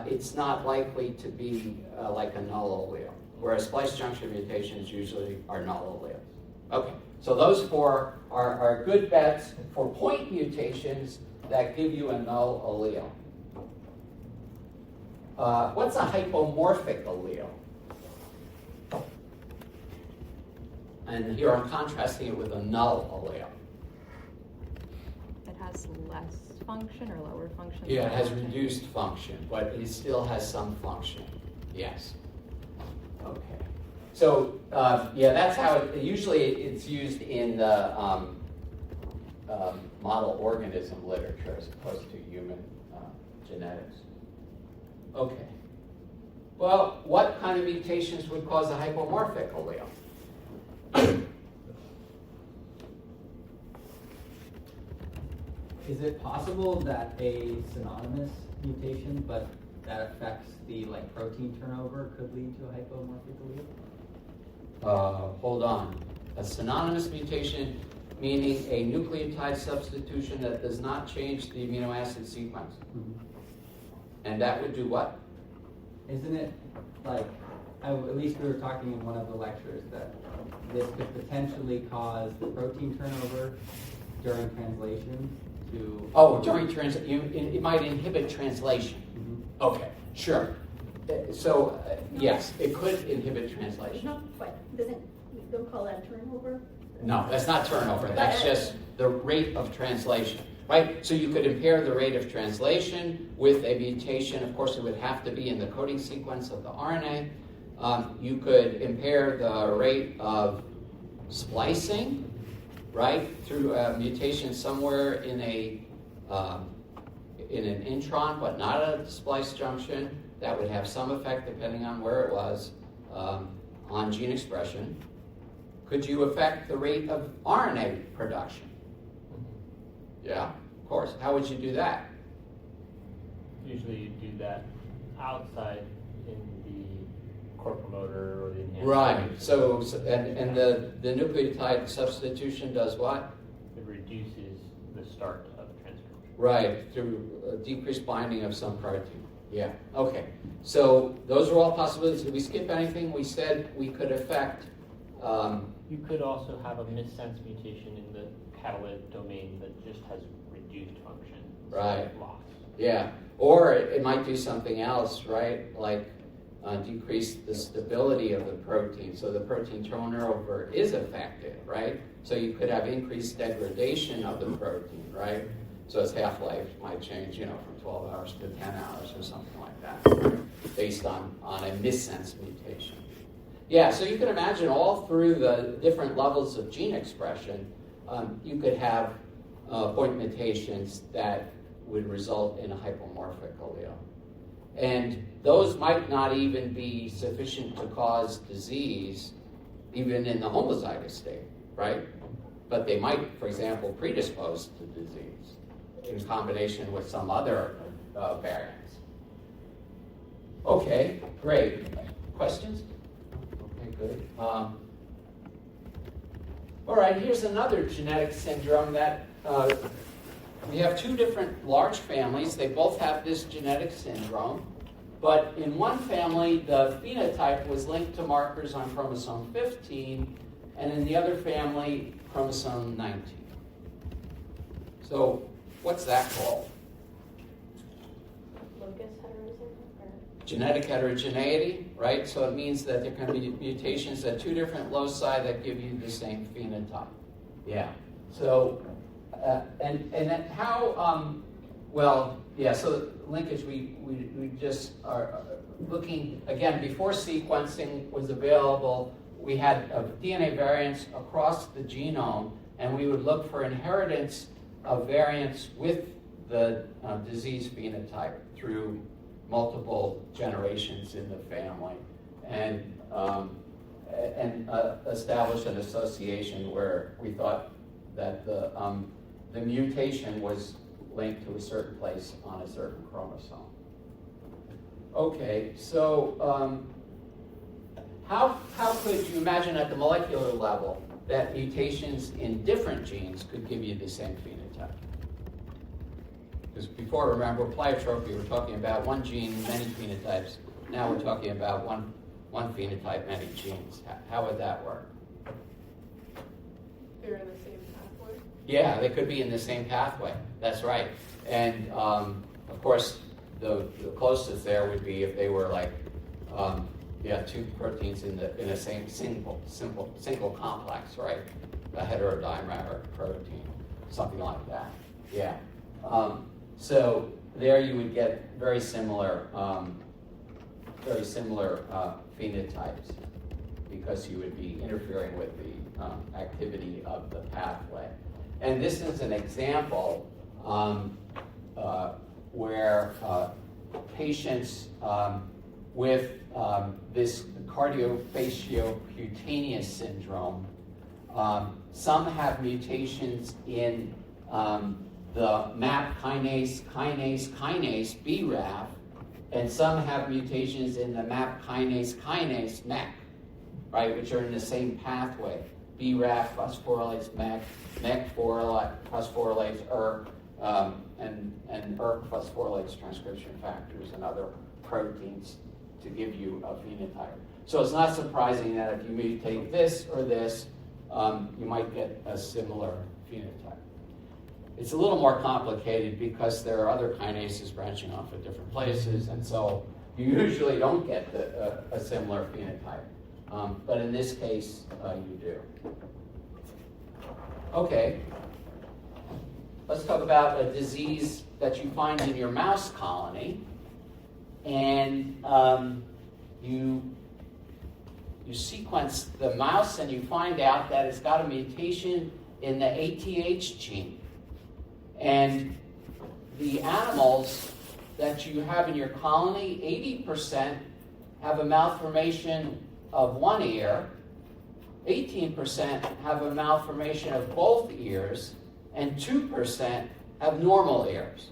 it's not likely to be like a null allele, whereas splice junction mutations usually are null alleles. Okay, so those four are good bets for point mutations that give you a null allele. What's a hypomorphic allele? And here I'm contrasting it with a null allele. It has less function or lower function? Yeah, it has reduced function, but it still has some function. Yes. Okay. So, yeah, that's how usually it's used in the model organism literature as opposed to human genetics. Okay. Well, what kind of mutations would cause a hypomorphic allele? Is it possible that a synonymous mutation, but that affects the protein turnover, could lead to a hypomorphic allele? Hold on. A synonymous mutation meaning a nucleotide substitution that does not change the amino acid sequence. Mm-hmm. And that would do what? Isn't it at least we were talking in one of the lectures that this could potentially cause the protein turnover during translation to... Oh, during it might inhibit translation. Mm-hmm. Okay, sure. So, yes, it could inhibit translation. No, but you don't call that turnover? No, that's not turnover. That's just the rate of translation, right? So you could impair the rate of translation with a mutation. Of course, it would have to be in the coding sequence of the RNA. You could impair the rate of splicing, right, through a mutation somewhere in an intron, but not a splice junction. That would have some effect, depending on where it was, on gene expression. Could you affect the rate of RNA production? Yeah, of course. How would you do that? Usually you do that outside in the core promoter or the enhancer. Right. So and the nucleotide substitution does what? It reduces the start of transcription. Right, through decreased binding of some protein. Yeah. Okay. So those are all possibilities. Did we skip anything? We said we could affect. You could also have a missense mutation in the catalytic domain that just has reduced function. Right. Loss. Yeah. Or it might do something else, right? Like decrease the stability of the protein. So the protein turnover is affected, right? So you could have increased degradation of the protein, right? So its half-life might change, from 12 hours to 10 hours or something like that, based on a missense mutation. Yeah, so you can imagine all through the different levels of gene expression, you could have point mutations that would result in a hypomorphic allele. And those might not even be sufficient to cause disease, even in the homozygous state, right? But they might, for example, predispose to disease in combination with some other variants. Okay, great. Questions? Okay, good. All right, here's another genetic syndrome that we have two different large families. They both have this genetic syndrome. But in one family, the phenotype was linked to markers on chromosome 15, and in the other family, chromosome 19. So what's that called? Locus heterozygous? Genetic heterogeneity, right? So it means that there can be mutations at two different loci that give you the same phenotype. Yeah. So, and then how, so linkage, we just are looking, again, before sequencing was available, we had DNA variants across the genome, and we would look for inheritance of variants with the disease phenotype through multiple generations in the family, and establish an association where we thought that the mutation was linked to a certain place on a certain chromosome. Okay, so how could you imagine at the molecular level that mutations in different genes could give you the same phenotype? Because before, remember, pleiotropy, we're talking about one gene, many phenotypes. Now we're talking about one phenotype, many genes. How would that work? They're in the same pathway? Yeah, they could be in the same pathway. That's right. And of course, the closest there would be if they were like, two proteins in a same single complex, right? A heterodimeric protein, something like that. Yeah. So there you would get very similar phenotypes because you would be interfering with the activity of the pathway. And this is an example where patients with this cardiofaciocutaneous syndrome, some have mutations in the MAP kinase BRAF, and some have mutations in the MAP kinase MEK, right, which are in the same pathway. BRAF phosphorylates MEK, MEK phosphorylates ERK, and ERK phosphorylates transcription factors and other proteins to give you a phenotype. So it's not surprising that if you mutate this or this, you might get a similar phenotype. It's a little more complicated because there are other kinases branching off at different places, and so you usually don't get a similar phenotype. But in this case, you do. Okay. Let's talk about a disease that you find in your mouse colony. And you sequence the mouse and you find out that it's got a mutation in the ATH gene. And the animals that you have in your colony, 80% have a malformation of one ear, 18% have a malformation of both ears, and 2% have normal ears.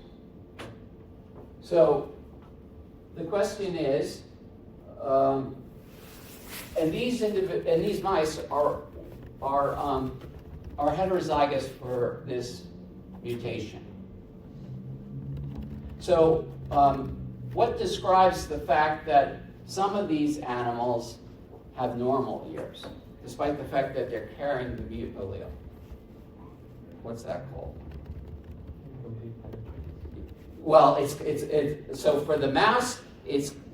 So the question is, and these mice are heterozygous for this mutation. So what describes the fact that some of these animals have normal ears, despite the fact that they're carrying the mutant allele? What's that called? Well, it's so for the mouse,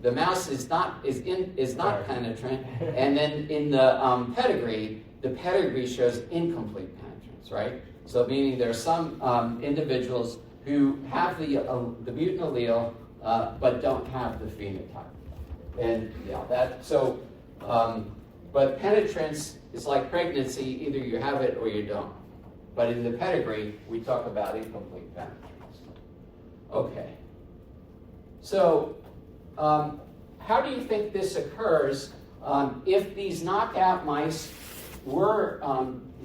the mouse is not penetrant, and then in the pedigree shows incomplete penetrance, right? So meaning there are some individuals who have the mutant allele, but don't have the phenotype. And but penetrance is like pregnancy, either you have it or you don't. But in the pedigree, we talk about incomplete penetrance. Okay. So, how do you think this occurs if these knockout mice were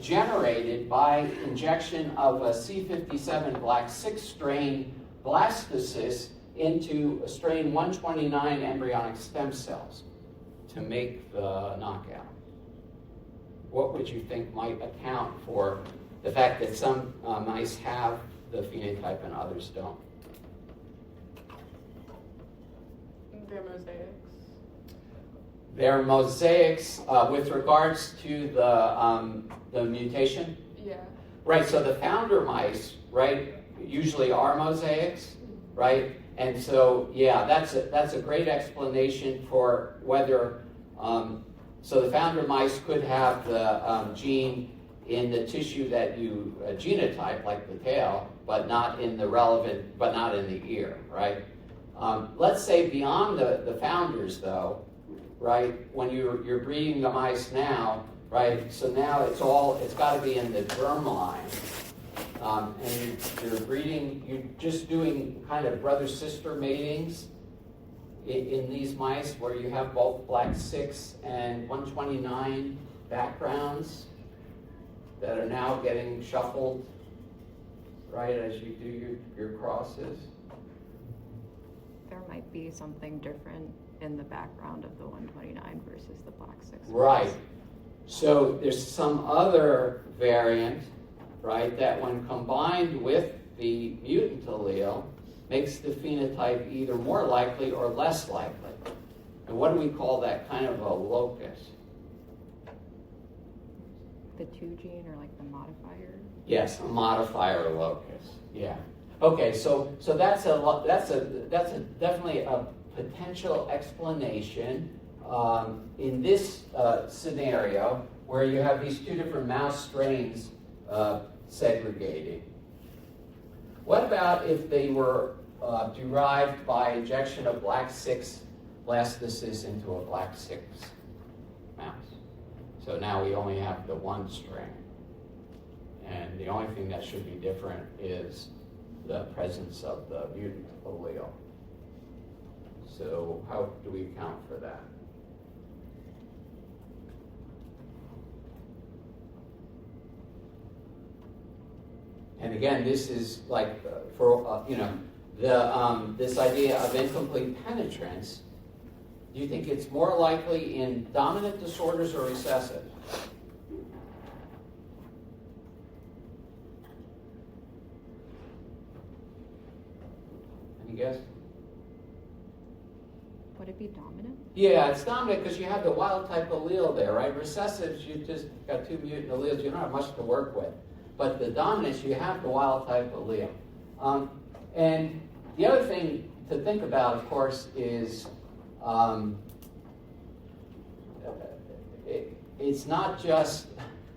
generated by injection of a C57 black 6 strain blastocyst into a strain 129 embryonic stem cells to make the knockout? What would you think might account for the fact that some mice have the phenotype and others don't? They're mosaics. They're mosaics with regards to the mutation? Yeah. Right, so the founder mice, right, usually are mosaics, right? And so, yeah, that's a great explanation for whether, so the founder mice could have the gene in the tissue that you genotype, like the tail, but not in the relevant, but not in the ear, right? Let's say beyond the founders, though, right, when you're breeding the mice now, right, so now it's got to be in the germline. And you're just doing kind of brother-sister matings in these mice where you have both black 6 and 129 backgrounds that are now getting shuffled, right, as you do your crosses. There might be something different in the background of the 129 versus the black 6. Right. So there's some other variant, right, that when combined with the mutant allele makes the phenotype either more likely or less likely. And what do we call that kind of a locus? The 2 gene or like the modifier? Yes, a modifier locus. Yeah. Okay, so that's definitely a potential explanation in this scenario where you have these 2 different mouse strains segregating. What about if they were derived by injection of black 6 blastocysts into a black 6 mouse? So now we only have the 1 strain. And the only thing that should be different is the presence of the mutant allele. So how do we account for that? And again, this is like this idea of incomplete penetrance. Do you think it's more likely in dominant disorders or recessive? Any guess? Would it be dominant? Yeah, it's dominant because you have the wild type allele there, right? Recessives, you just got 2 mutant alleles. You don't have much to work with. But the dominance, you have the wild type allele. And the other thing to think about, of course, is it's not just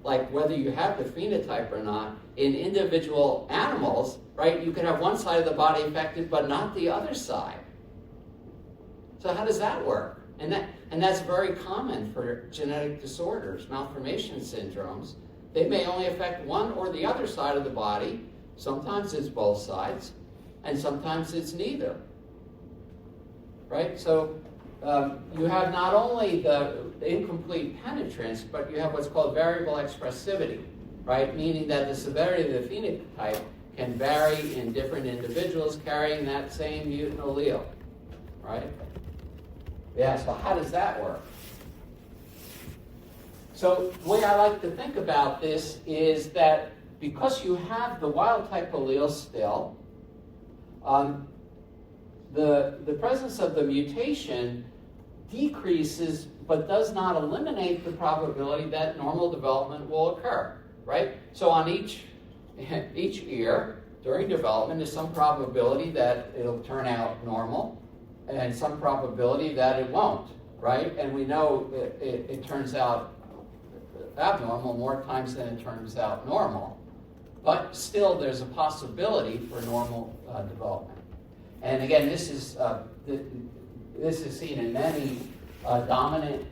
like whether you have the phenotype or not. In individual animals, right, you could have one side of the body affected but not the other side. So how does that work? And that's very common for genetic disorders, malformation syndromes. They may only affect one or the other side of the body. Sometimes it's both sides, and sometimes it's neither. Right? So you have not only the incomplete penetrance, but you have what's called variable expressivity, right? Meaning that the severity of the phenotype can vary in different individuals carrying that same mutant allele, right? Yeah, so how does that work? So the way I like to think about this is that because you have the wild type allele still, the presence of the mutation decreases but does not eliminate the probability that normal development will occur, right? So on each ear during development, there's some probability that it'll turn out normal and some probability that it won't, right? And we know it turns out abnormal more times than it turns out normal. But still, there's a possibility for normal development. And again, this is seen in many dominant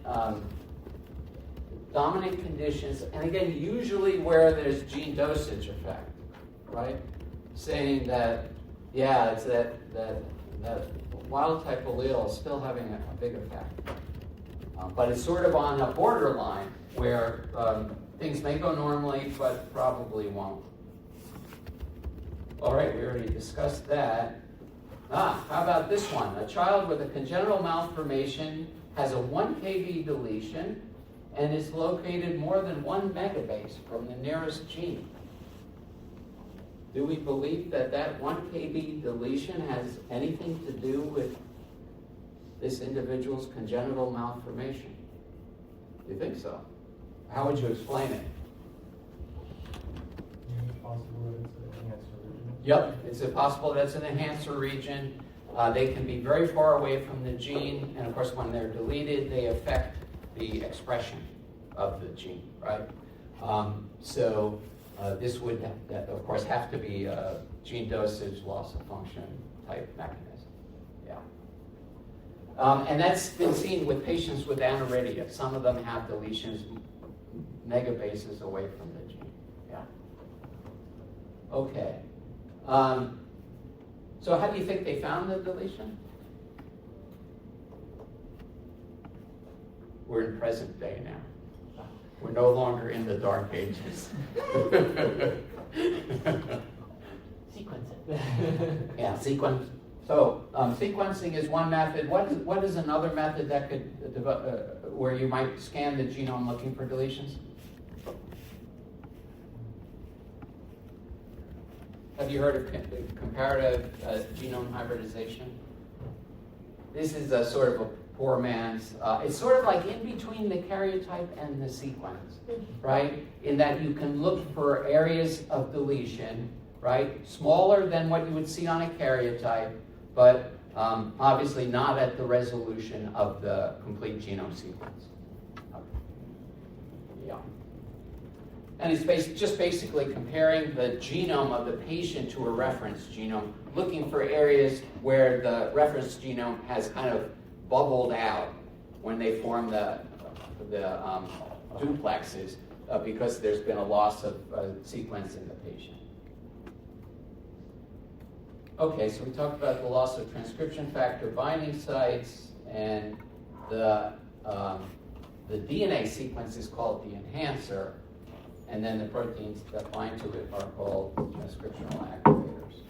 conditions, and again, usually where there's gene dosage effect, right? Saying that, yeah, it's that wild type allele is still having a big effect. But it's sort of on a borderline where things may go normally, but probably won't. All right, we already discussed that. How about this one? A child with a congenital malformation has a 1 kb deletion and is located more than 1 megabase from the nearest gene. Do we believe that that 1 kb deletion has anything to do with this individual's congenital malformation? Do you think so? How would you explain it? Is it possible that it's an enhancer region? Yep, it's possible that's an enhancer region. They can be very far away from the gene, and of course when they're deleted, they affect the expression of the gene, right? So this would, of course, have to be a gene dosage, loss of function type mechanism. Yeah. And that's been seen with patients with aniridia. Some of them have deletions megabases away from the gene. Yeah. Okay. So how do you think they found the deletion? We're in present day now. We're no longer in the dark ages. Sequence it. Yeah, sequence. So sequencing is one method. What is another method that could where you might scan the genome looking for deletions? Have you heard of comparative genome hybridization? This is a sort of a poor man's, it's sort of like in between the karyotype and the sequence, right? In that you can look for areas of deletion, right? Smaller than what you would see on a karyotype, but obviously not at the resolution of the complete genome sequence. Yeah. And it's just basically comparing the genome of the patient to a reference genome, looking for areas where the reference genome has kind of bubbled out when they form the duplexes because there's been a loss of sequence in the patient. Okay, so we talked about the loss of transcription factor binding sites, and the DNA sequence is called the enhancer, and then the proteins that bind to it are called transcriptional activators.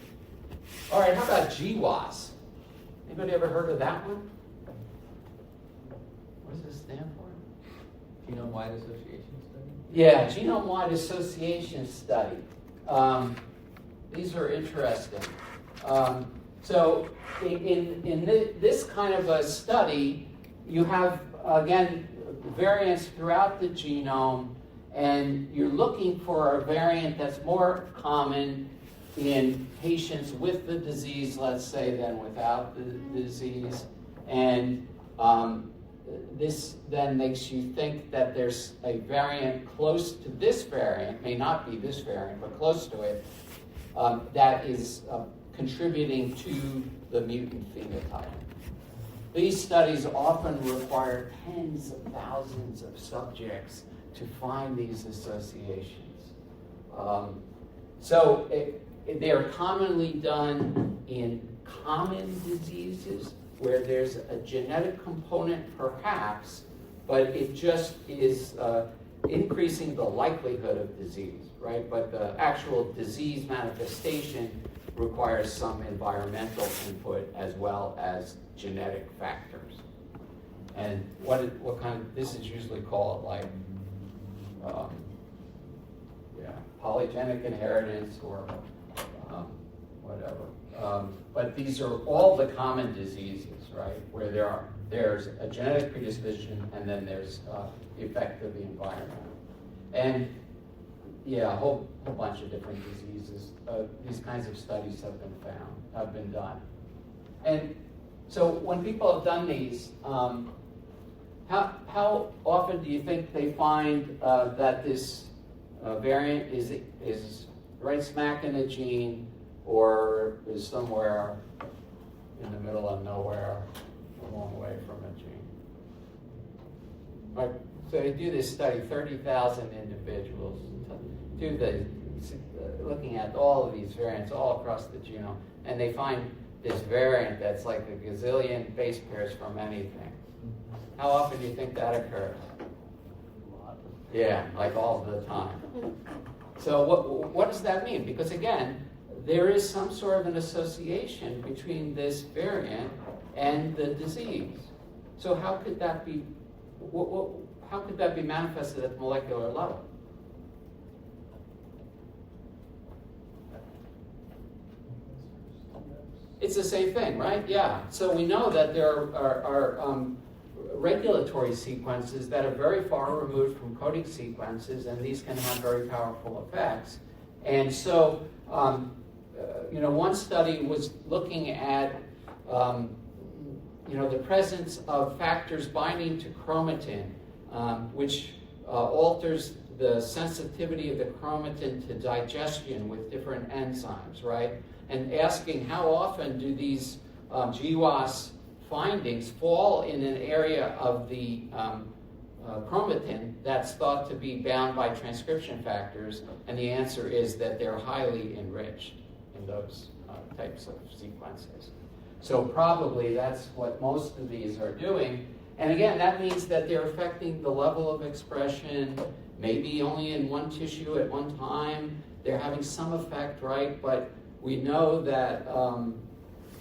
All right, how about GWAS? Anybody ever heard of that one? What does this stand for? Genome-wide association study? Yeah, genome-wide association study. These are interesting. So in this kind of a study, you have, again, variants throughout the genome, and you're looking for a variant that's more common in patients with the disease, let's say, than without the disease. And this then makes you think that there's a variant close to this variant, may not be this variant, but close to it, that is contributing to the mutant phenotype. These studies often require tens of thousands of subjects to find these associations. They're commonly done in common diseases where there's a genetic component perhaps, but it just is increasing the likelihood of disease, right? But the actual disease manifestation requires some environmental input as well as genetic factors. And what kind of, this is usually called like, polygenic inheritance or whatever. But these are all the common diseases, right? Where there's a genetic predisposition and then there's the effect of the environment. And yeah, a whole bunch of different diseases. These kinds of studies have been done. And so when people have done these, how often do you think they find that this variant is right smack in the gene or is somewhere in the middle of nowhere, a long way from a gene. Right, so they do this study, 30,000 individuals, looking at all of these variants all across the genome, and they find this variant that's like a gazillion base pairs from anything. How often do you think that occurs? Yeah, like all the time. So what does that mean? Because again, there is some sort of an association between this variant and the disease. So how could that be? How could that be manifested at the molecular level? It's the same thing, right? Yeah. So we know that there are regulatory sequences that are very far removed from coding sequences, and these can have very powerful effects. And so, one study was looking at, the presence of factors binding to chromatin, which alters the sensitivity of the chromatin to digestion with different enzymes, right? And asking how often do these GWAS findings fall in an area of the chromatin that's thought to be bound by transcription factors, and the answer is that they're highly enriched in those types of sequences. So probably that's what most of these are doing. And again, that means that they're affecting the level of expression, maybe only in one tissue at one time. They're having some effect, right? But we know that,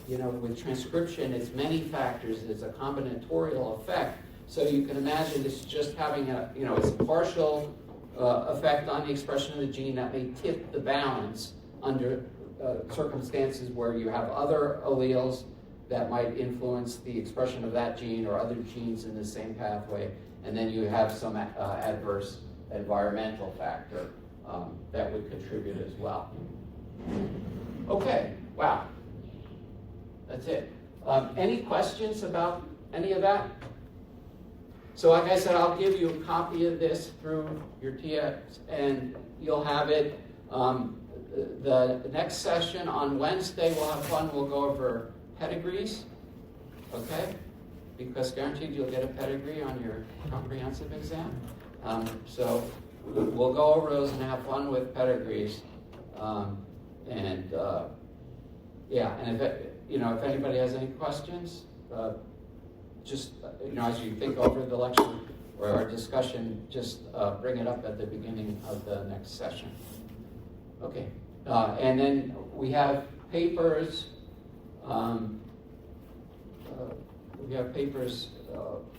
with transcription, it's many factors. It's a combinatorial effect. So you can imagine it's just having it's a partial effect on the expression of the gene that may tip the balance under circumstances where you have other alleles that might influence the expression of that gene or other genes in the same pathway. And then you have some adverse environmental factor that would contribute as well. Okay, wow. That's it. Any questions about any of that? So like I said, I'll give you a copy of this through your TX, and you'll have it. The next session on Wednesday, we'll have fun. We'll go over pedigrees, okay? Because guaranteed you'll get a pedigree on your comprehensive exam. So we'll go over those and have fun with pedigrees. And if anybody has any questions, just as you think over the lecture or our discussion, just bring it up at the beginning of the next session. Okay, and then we have papers.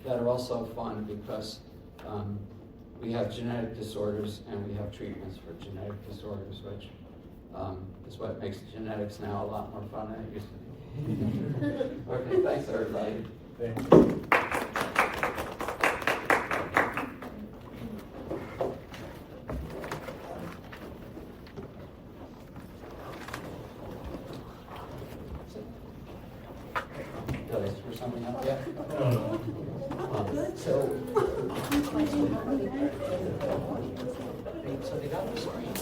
That are also fun because we have genetic disorders and we have treatments for genetic disorders, which is what makes genetics now a lot more fun than it used to be. Okay, thanks everybody. Did I screw something up yet? So they got the screen.